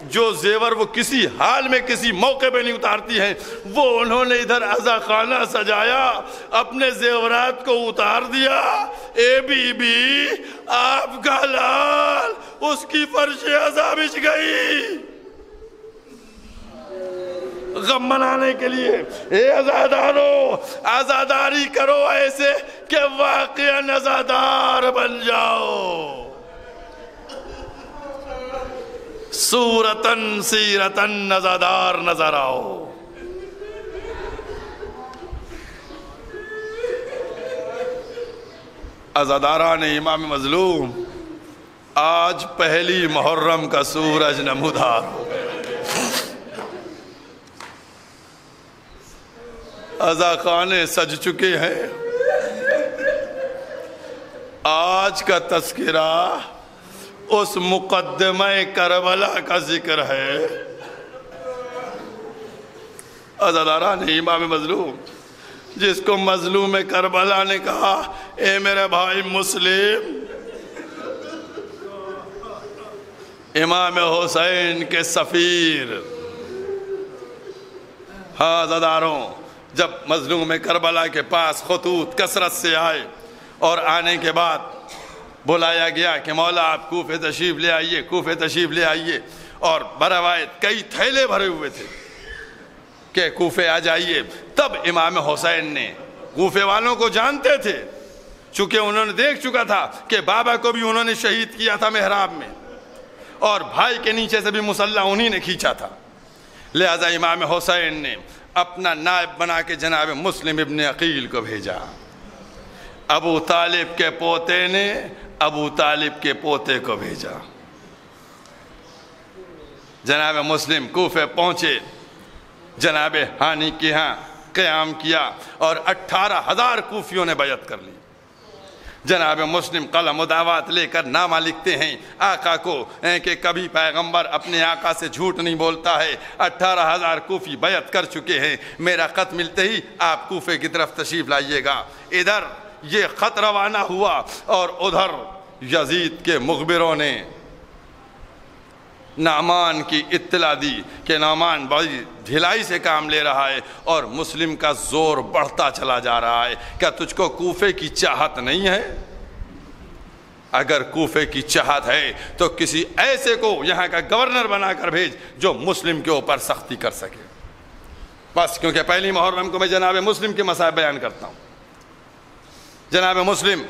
جو زیور وہ کسی حال میں کسی موقع پہ نہیں اتارتی ہیں، وہ انہوں نے ادھر عزا خانہ سجایا، اپنے زیورات کو اتار دیا۔ اے بی بی، آپ کا لال، اس کی فرش عزا بچھ گئی۔ غم منانے کے لیے اے عزادارو، عزاداری کرو ایسے کہ واقعاً عزادار بن جاؤ۔ صورتاً سیرتاً عزادار نظر آؤ۔ عزاداران امام مظلوم، آج پہلی محرم کا سورج نمودار ہو گیا۔ عزا خانے سج چکے ہیں۔ آج کا تذکرہ اس مقدمہ کربلا کا ذکر ہے۔ عزاداران امام مظلوم، جس کو مظلوم کربلا نے کہا اے میرے بھائی مسلم، امام حسین کے سفیر۔ ہاں عزاداروں، جب مظلوم کربلا کے پاس خطوط کثرت سے آئے اور آنے کے بعد بلایا گیا کہ مولا آپ کوفے تشریف لے آئیے، کوفے تشریف لے آئیے، اور بروایت کئی تھیلے بھرے ہوئے تھے کہ کوفے آ جائیے، تب امام حسین نے، کوفے والوں کو جانتے تھے چونکہ انہوں نے دیکھ چکا تھا کہ بابا کو بھی انہوں نے شہید کیا تھا محراب میں، اور بھائی کے نیچے سے بھی مسلح انہی نے کھینچا تھا، لہذا امام حسین نے اپنا نائب بنا کے جناب مسلم ابن عقیل کو بھیجا۔ ابو طالب کے پوتے نے ابو طالب کے پوتے کو بھیجا۔ جناب مسلم کوفے پہنچے، جناب ہانی کے ہاں قیام کیا اور 18,000 کوفیوں نے بیعت کر لی۔ جناب مسلم قلم و دعوات لے کر نامہ لکھتے ہیں آقا کو کہ کبھی پیغمبر اپنے آقا سے جھوٹ نہیں بولتا ہے، 18,000 کوفی بیعت کر چکے ہیں، میرا خط ملتے ہی آپ کوفے کی طرف تشریف لائیے گا۔ ادھر یہ خط روانہ ہوا اور ادھر یزید کے مخبروں نے نعمان کی اطلاع دی کہ نعمان بڑی ڈھلائی سے کام لے رہا ہے اور مسلم کا زور بڑھتا چلا جا رہا ہے، کیا تجھ کو کوفے کی چاہت نہیں ہے؟ اگر کوفے کی چاہت ہے تو کسی ایسے کو یہاں کا گورنر بنا کر بھیج جو مسلم کے اوپر سختی کر سکے۔ بس کیونکہ پہلی محرم کو میں جناب مسلم کے مسائل بیان کرتا ہوں، جناب مسلم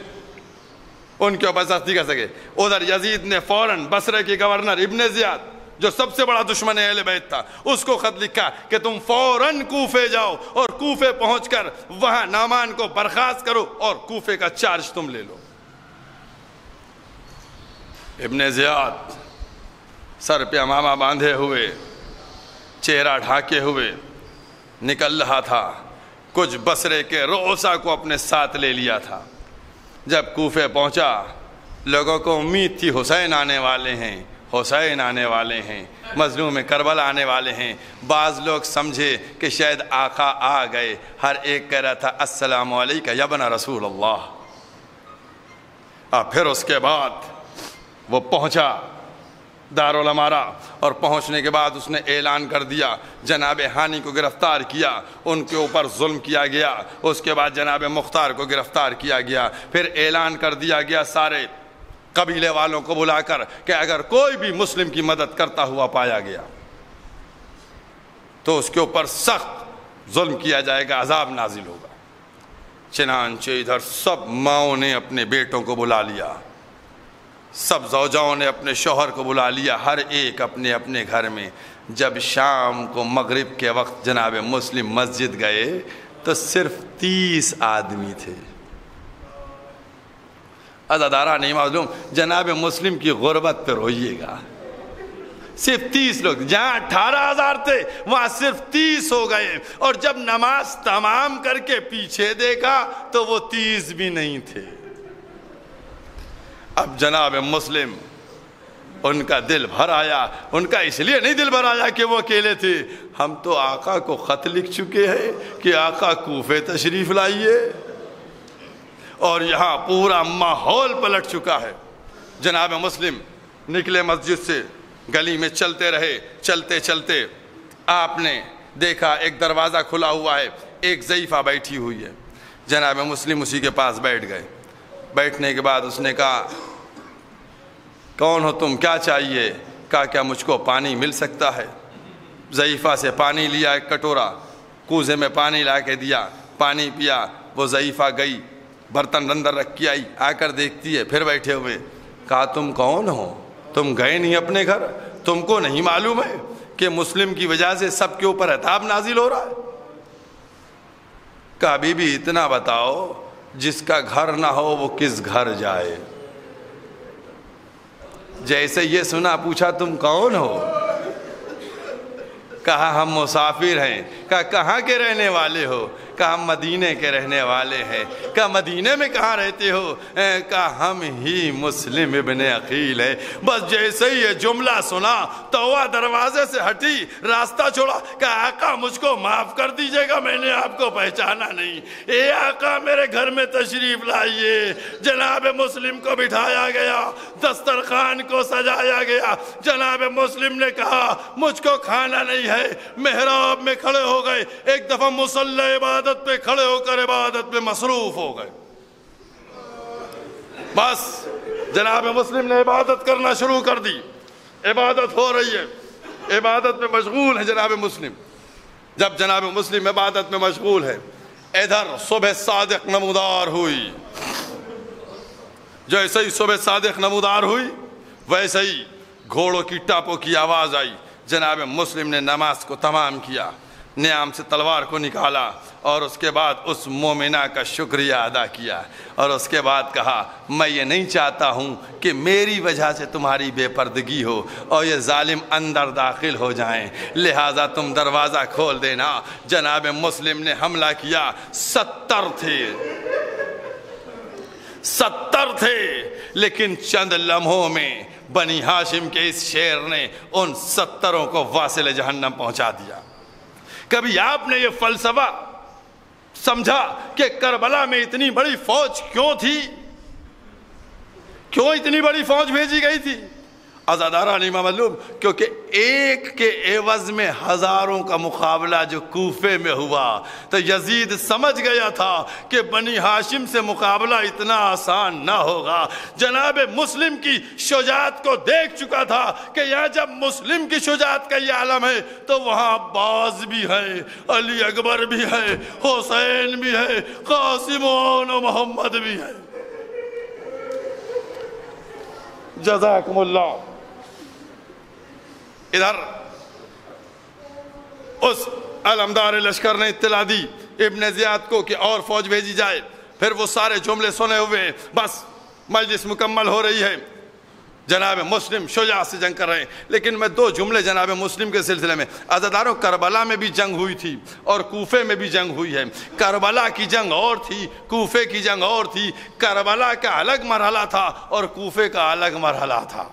ان کے اوپر سختی کر سکے۔ ادھر یزید نے فوراً بصرے کے گورنر ابن زیاد جو سب سے بڑا دشمن اہل بیت تھا اس کو خط لکھا کہ تم فوراً کوفے جاؤ اور کوفے پہنچ کر وہاں نعمان کو برخاست کرو اور کوفے کا چارج تم لے لو۔ ابن زیاد سر پہ عمامہ باندھے ہوئے، چہرہ ڈھانکے ہوئے نکل رہا تھا، کچھ بصرے کے رؤسا کو اپنے ساتھ لے لیا تھا۔ جب کوفے پہنچا لوگوں کو امید تھی حسین آنے والے ہیں، حسین آنے والے ہیں، مظلوم کربلا آنے والے ہیں۔ بعض لوگ سمجھے کہ شاید آقا آ گئے، ہر ایک کہہ رہا تھا السلام علیکہ یا ابن رسول اللہ۔ پھر اس کے بعد وہ پہنچا دارالامارہ اور پہنچنے کے بعد اس نے اعلان کر دیا، جناب ہانی کو گرفتار کیا، ان کے اوپر ظلم کیا گیا، اس کے بعد جناب مختار کو گرفتار کیا گیا، پھر اعلان کر دیا گیا سارے قبیلے والوں کو بلا کر کہ اگر کوئی بھی مسلم کی مدد کرتا ہوا پایا گیا تو اس کے اوپر سخت ظلم کیا جائے گا، عذاب نازل ہوگا۔ چنانچہ ادھر سب ماؤں نے اپنے بیٹوں کو بلا لیا، سب زوجاؤں نے اپنے شوہر کو بلا لیا، ہر ایک اپنے اپنے گھر میں۔ جب شام کو مغرب کے وقت جناب مسلم مسجد گئے تو صرف 30 آدمی تھے۔ عزاداران معلوم جناب مسلم کی غربت پہ روئیے گا، صرف 30 لوگ، جہاں 18,000 تھے وہاں صرف 30 ہو گئے، اور جب نماز تمام کر کے پیچھے دیکھا تو وہ 30 بھی نہیں تھے۔ اب جناب مسلم ان کا دل بھر آیا، ان کا اس لیے نہیں دل بھر آیا کہ وہ اکیلے تھے، ہم تو آقا کو خط لکھ چکے ہیں کہ آقا کوفے تشریف لائیے، اور یہاں پورا ماحول پلٹ چکا ہے۔ جناب مسلم نکلے مسجد سے، گلی میں چلتے رہے، چلتے چلتے آپ نے دیکھا ایک دروازہ کھلا ہوا ہے، ایک ضعیفہ بیٹھی ہوئی ہے۔ جناب مسلم اسی کے پاس بیٹھ گئے۔ بیٹھنے کے بعد اس نے کہا کون ہو تم، کیا چاہیے؟ کہا کیا مجھ کو پانی مل سکتا ہے؟ ضعیفہ سے پانی لیا، ایک کٹورا کوزے میں پانی لا کے دیا، پانی پیا۔ وہ ضعیفہ گئی برتن اندر رکھ کے آئی، آ کر دیکھتی ہے پھر بیٹھے ہوئے۔ کہا تم کون ہو؟ تم گئے نہیں اپنے گھر؟ تم کو نہیں معلوم ہے کہ مسلم کی وجہ سے سب کے اوپر عذاب نازل ہو رہا ہے؟ کہا بی بی اتنا بتاؤ، جس کا گھر نہ ہو وہ کس گھر جائے؟ جیسے یہ سنا پوچھا تم کون ہو؟ کہا ہم مسافر ہیں. کہا کہاں کے رہنے والے ہو؟ کہا ہم مدینے کے رہنے والے ہیں. کہا مدینے میں کہاں رہتے ہو؟ کہا ہم ہی مسلم ابن عقیل ہیں. بس جیسے ہی یہ جملہ سنا توہ دروازے سے ہٹی، راستہ چھوڑا. کہا آقا مجھ کو معاف کر دیجئے گا، میں نے آپ کو پہچانا نہیں. اے آقا میرے گھر میں تشریف لائیے. جناب مسلم کو بٹھایا گیا، دسترخوان کو سجایا گیا. جناب مسلم نے کہا مجھ کو کھانا نہیں ہے. محراب میں کھڑے ہو گئے. ایک دفعہ مصلی عبادت پہ کھڑے ہو کر عبادت پہ مصروف ہو گئے. بس جناب مسلم نے عبادت کرنا شروع کر دی. عبادت ہو رہی ہے، عبادت میں مشغول ہے جناب مسلم. جب جناب مسلم عبادت میں مشغول ہے، ادھر صبح صادق نمودار ہوئی. جیسے ہی صبح صادق نمودار ہوئی ویسے ہی گھوڑوں کی ٹاپوں کی آواز آئی. جناب مسلم نے نماز کو تمام کیا، نیام سے تلوار کو نکالا اور اس کے بعد اس مومنہ کا شکریہ ادا کیا اور اس کے بعد کہا میں یہ نہیں چاہتا ہوں کہ میری وجہ سے تمہاری بے پردگی ہو اور یہ ظالم اندر داخل ہو جائیں، لہٰذا تم دروازہ کھول دینا. جناب مسلم نے حملہ کیا. 70 تھے لیکن چند لمحوں میں بنی ہاشم کے اس شیر نے ان 70 کو واصل جہنم پہنچا دیا. کبھی آپ نے یہ فلسفہ سمجھا کہ کربلا میں اتنی بڑی فوج کیوں تھی؟ کیوں اتنی بڑی فوج بھیجی گئی تھی؟ عزاداران امام معلوم کیونکہ ایک کے عوض میں ہزاروں کا مقابلہ جو کوفے میں ہوا تو یزید سمجھ گیا تھا کہ بنی ہاشم سے مقابلہ اتنا آسان نہ ہوگا. جناب مسلم کی شجاعت کو دیکھ چکا تھا کہ یہاں جب مسلم کی شجاعت کا یہ عالم ہے تو وہاں عباس بھی ہے، علی اکبر بھی ہے، حسین بھی ہے، قاسم و محمد بھی ہے. جزاکم اللہ. ادھر اس علمدار لشکر نے اطلاع دی ابن زیاد کو کہ اور فوج بھیجی جائے. پھر وہ سارے جملے سنے ہوئے، بس مجلس مکمل ہو رہی ہے. جناب مسلم شجاعت سے جنگ کر رہے ہیں. لیکن میں 2 جملے جناب مسلم کے سلسلے میں. عزاداروں کربلا میں بھی جنگ ہوئی تھی اور کوفے میں بھی جنگ ہوئی ہے. کربلا کی جنگ اور تھی، کوفے کی جنگ اور تھی. کربلا کا الگ مرحلہ تھا اور کوفے کا الگ مرحلہ تھا.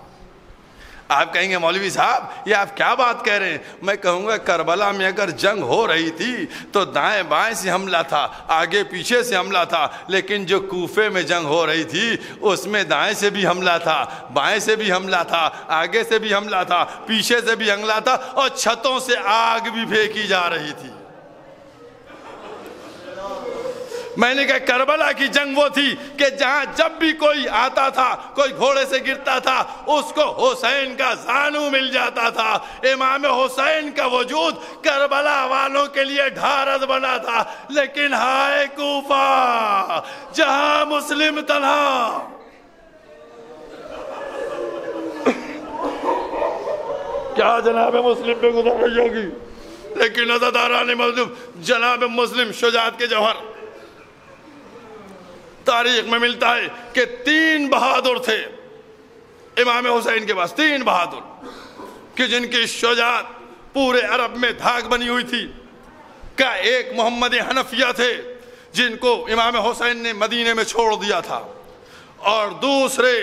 آپ کہیں گے مولوی صاحب یہ آپ کیا بات کہہ رہے ہیں؟ میں کہوں گا کربلا میں اگر جنگ ہو رہی تھی تو دائیں بائیں سے حملہ تھا، آگے پیچھے سے حملہ تھا. لیکن جو کوفے میں جنگ ہو رہی تھی اس میں دائیں سے بھی حملہ تھا، بائیں سے بھی حملہ تھا، آگے سے بھی حملہ تھا، پیچھے سے بھی حملہ تھا اور چھتوں سے آگ بھی پھینکی جا رہی تھی. میں نے کہا کربلا کی جنگ وہ تھی کہ جہاں جب بھی کوئی آتا تھا، کوئی گھوڑے سے گرتا تھا، اس کو حسین کا زانو مل جاتا تھا. امام حسین کا وجود کربلا والوں کے لیے ڈھارس بنا تھا. لیکن ہائے کوفہ جہاں مسلم تنہا. کیا جناب مسلم پہ گزر رہی ہوگی؟ لیکن عزاداران مظلوم جناب مسلم شجاعت کے جوہر. تاریخ میں ملتا ہے کہ 3 بہادر تھے امام حسین کے پاس، 3 بہادر کہ جن کی شجاعت پورے عرب میں دھاک بنی ہوئی تھی. کا ایک محمد حنفیہ تھے جن کو امام حسین نے مدینے میں چھوڑ دیا تھا، اور دوسرے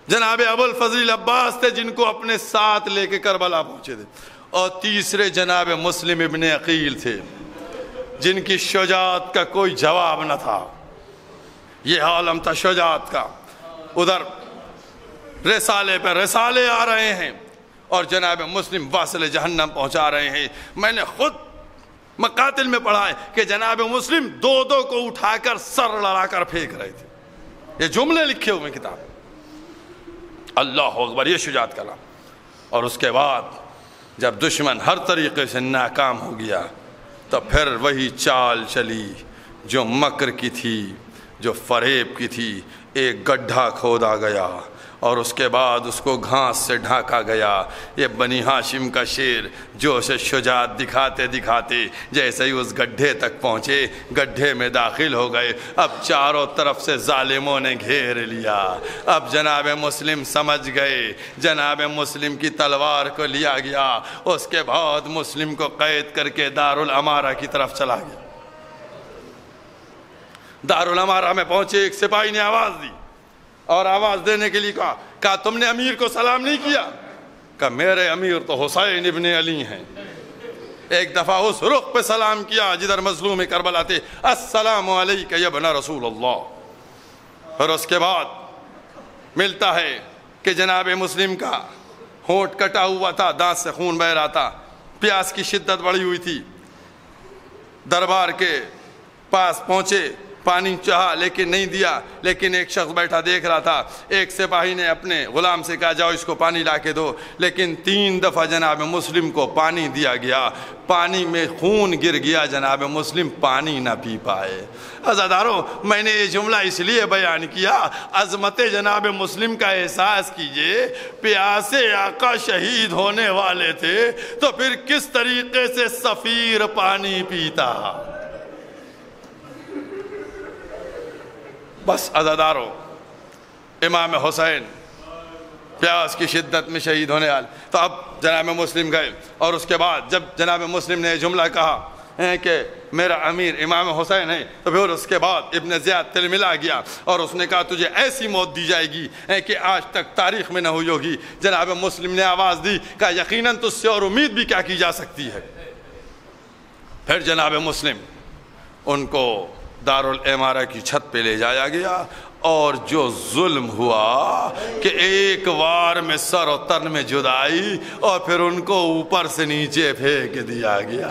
جناب ابو الفضل عباس تھے جن کو اپنے ساتھ لے کے کربلا پہنچے تھے، اور تیسرے جناب مسلم ابن عقیل تھے جن کی شجاعت کا کوئی جواب نہ تھا. یہ عالم تھا شجاعت کا. ادھر رسالے پہ رسالے آ رہے ہیں اور جناب مسلم واصل جہنم پہنچا رہے ہیں. میں نے خود مقاتل میں پڑھا ہے کہ جناب مسلم 2 کو اٹھا کر سر لڑا کر پھینک رہے تھے. یہ جملے لکھے ہوئے کتاب. اللہ اکبر، یہ شجاعت کا نام. اور اس کے بعد جب دشمن ہر طریقے سے ناکام ہو گیا تو پھر وہی چال چلی جو مکر کی تھی، جو فریب کی تھی، ایک گڈھا کھودا گیا اور اس کے بعد اس کو گھاس سے ڈھانکا گیا۔ یہ بنی ہاشم کا شیر جوش شجاعت دکھاتے دکھاتے جیسے ہی اس گڈھے تک پہنچے، گڈھے میں داخل ہو گئے۔ اب چاروں طرف سے ظالموں نے گھیر لیا۔ اب جناب مسلم سمجھ گئے، جناب مسلم کی تلوار کو لیا گیا، اس کے بعد مسلم کو قید کر کے دارالامارہ کی طرف چلا گیا۔ دارالامارہ میں پہنچے، ایک سپاہی نے آواز دی اور آواز دینے کے لیے کہا تم نے امیر کو سلام نہیں کیا؟ کہا میرے امیر تو حسین ابن علی ہیں۔ ایک دفعہ اس رخ پہ سلام کیا جدھر مظلوم کربلا تھے، السلام علیک یا ابن رسول اللہ۔ اور اس کے بعد ملتا ہے کہ جناب مسلم کا ہونٹ کٹا ہوا تھا، دانت سے خون بہ رہا تھا، پیاس کی شدت بڑھی ہوئی تھی۔ دربار کے پاس پہنچے، پانی چاہا لیکن نہیں دیا، لیکن ایک شخص بیٹھا دیکھ رہا تھا۔ ایک سپاہی نے اپنے غلام سے کہا جاؤ اس کو پانی لا کے دو، لیکن 3 دفعہ جناب مسلم کو پانی دیا گیا، پانی میں خون گر گیا، جناب مسلم پانی نہ پی پائے۔ عزاداروں، میں نے یہ جملہ اس لیے بیان کیا، عظمت جناب مسلم کا احساس کیجئے۔ پیاسے آقا شہید ہونے والے تھے تو پھر کس طریقے سے سفیر پانی پیتا۔ بس عزاداروں، امام حسین پیاس کی شدت میں شہید ہونے والے، تو اب جناب مسلم گئے، اور اس کے بعد جب جناب مسلم نے جملہ کہا کہ میرا امیر امام حسین ہے، تو پھر اس کے بعد ابن زیاد تلملا گیا اور اس نے کہا تجھے ایسی موت دی جائے گی کہ آج تک تاریخ میں نہ ہوئی ہوگی۔ جناب مسلم نے آواز دی، کہا یقیناً تجھ سے اور امید بھی کیا کی جا سکتی ہے۔ پھر جناب مسلم ان کو دارالامارہ کی چھت پہ لے جایا گیا، اور جو ظلم ہوا کہ ایک وار میں سر و تن میں جدائی، اور پھر ان کو اوپر سے نیچے پھینک دیا گیا۔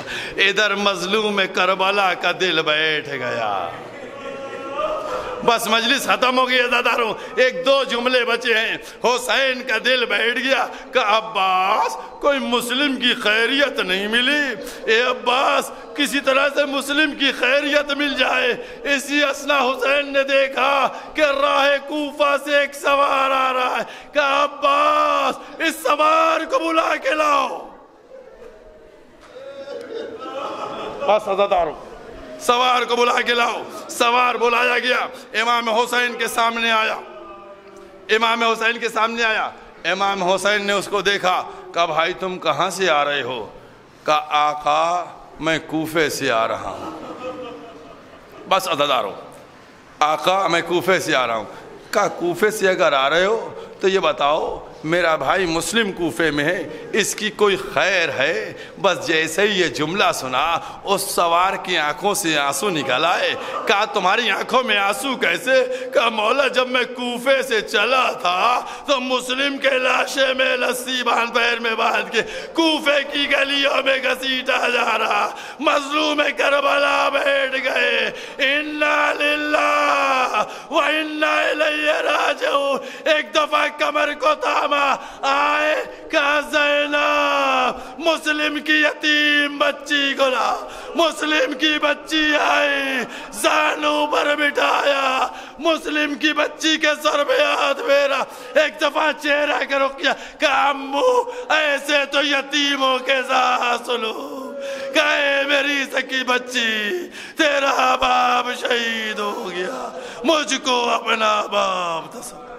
ادھر مظلوم کربلا کا دل بیٹھ گیا۔ بس مجلس ختم ہو گئی عزاداروں، 1-2 جملے بچے ہیں۔ حسین کا دل بیٹھ گیا کہ عباس کوئی مسلم کی خیریت نہیں ملی، اے عباس کسی طرح سے مسلم کی خیریت مل جائے۔ اسی اسنا حسین نے دیکھا کہ راہ کوفہ سے ایک سوار آ رہا ہے، کہ عباس اس سوار کو بلا کے لاؤ۔ بس عزاداروں، سوار کو بلا کے لاؤ۔ سوار بلایا گیا، امام حسین کے سامنے آیا۔ امام حسین کے سامنے آیا، امام حسین نے اس کو دیکھا، کہا بھائی تم کہاں سے آ رہے ہو؟ کہا آقا میں کوفے سے آ رہا ہوں۔ بس عزاداروں، آقا میں کوفے سے آ رہا ہوں۔ کہا کوفے سے اگر آ رہے ہو تو یہ بتاؤ میرا بھائی مسلم کوفے میں ہے، اس کی کوئی خیر ہے؟ بس جیسے ہی یہ جملہ سنا، اس سوار کی آنکھوں سے آنسو نکل آئے۔ کہا تمہاری آنکھوں میں آنسو کیسے؟ کہا مولا جب میں کوفے سے چلا تھا تو مسلم کے لاشے میں لسی باندھ پیر میں باندھ کے کوفے کی گلیوں میں گھسیٹا جا رہا، مظلوم کربلا بیٹھ گئے، انا للہ و انا الیہ راجعون۔ ایک دفعہ کمر کو تھاما، آئے کہا زینب مسلم کی یتیم بچی کو لا۔ مسلم کی بچی آئی، زانوں پر بٹھایا، مسلم کی بچی کے سر پہ ہاتھ پھیرا، ایک دفعہ چہرہ کے رخ کیا، کہا امو ایسے تو یتیموں کے ساتھ سلوک، کہے میری سکی بچی تیرا باپ شہید ہو گیا، مجھ کو اپنا باپ تصور۔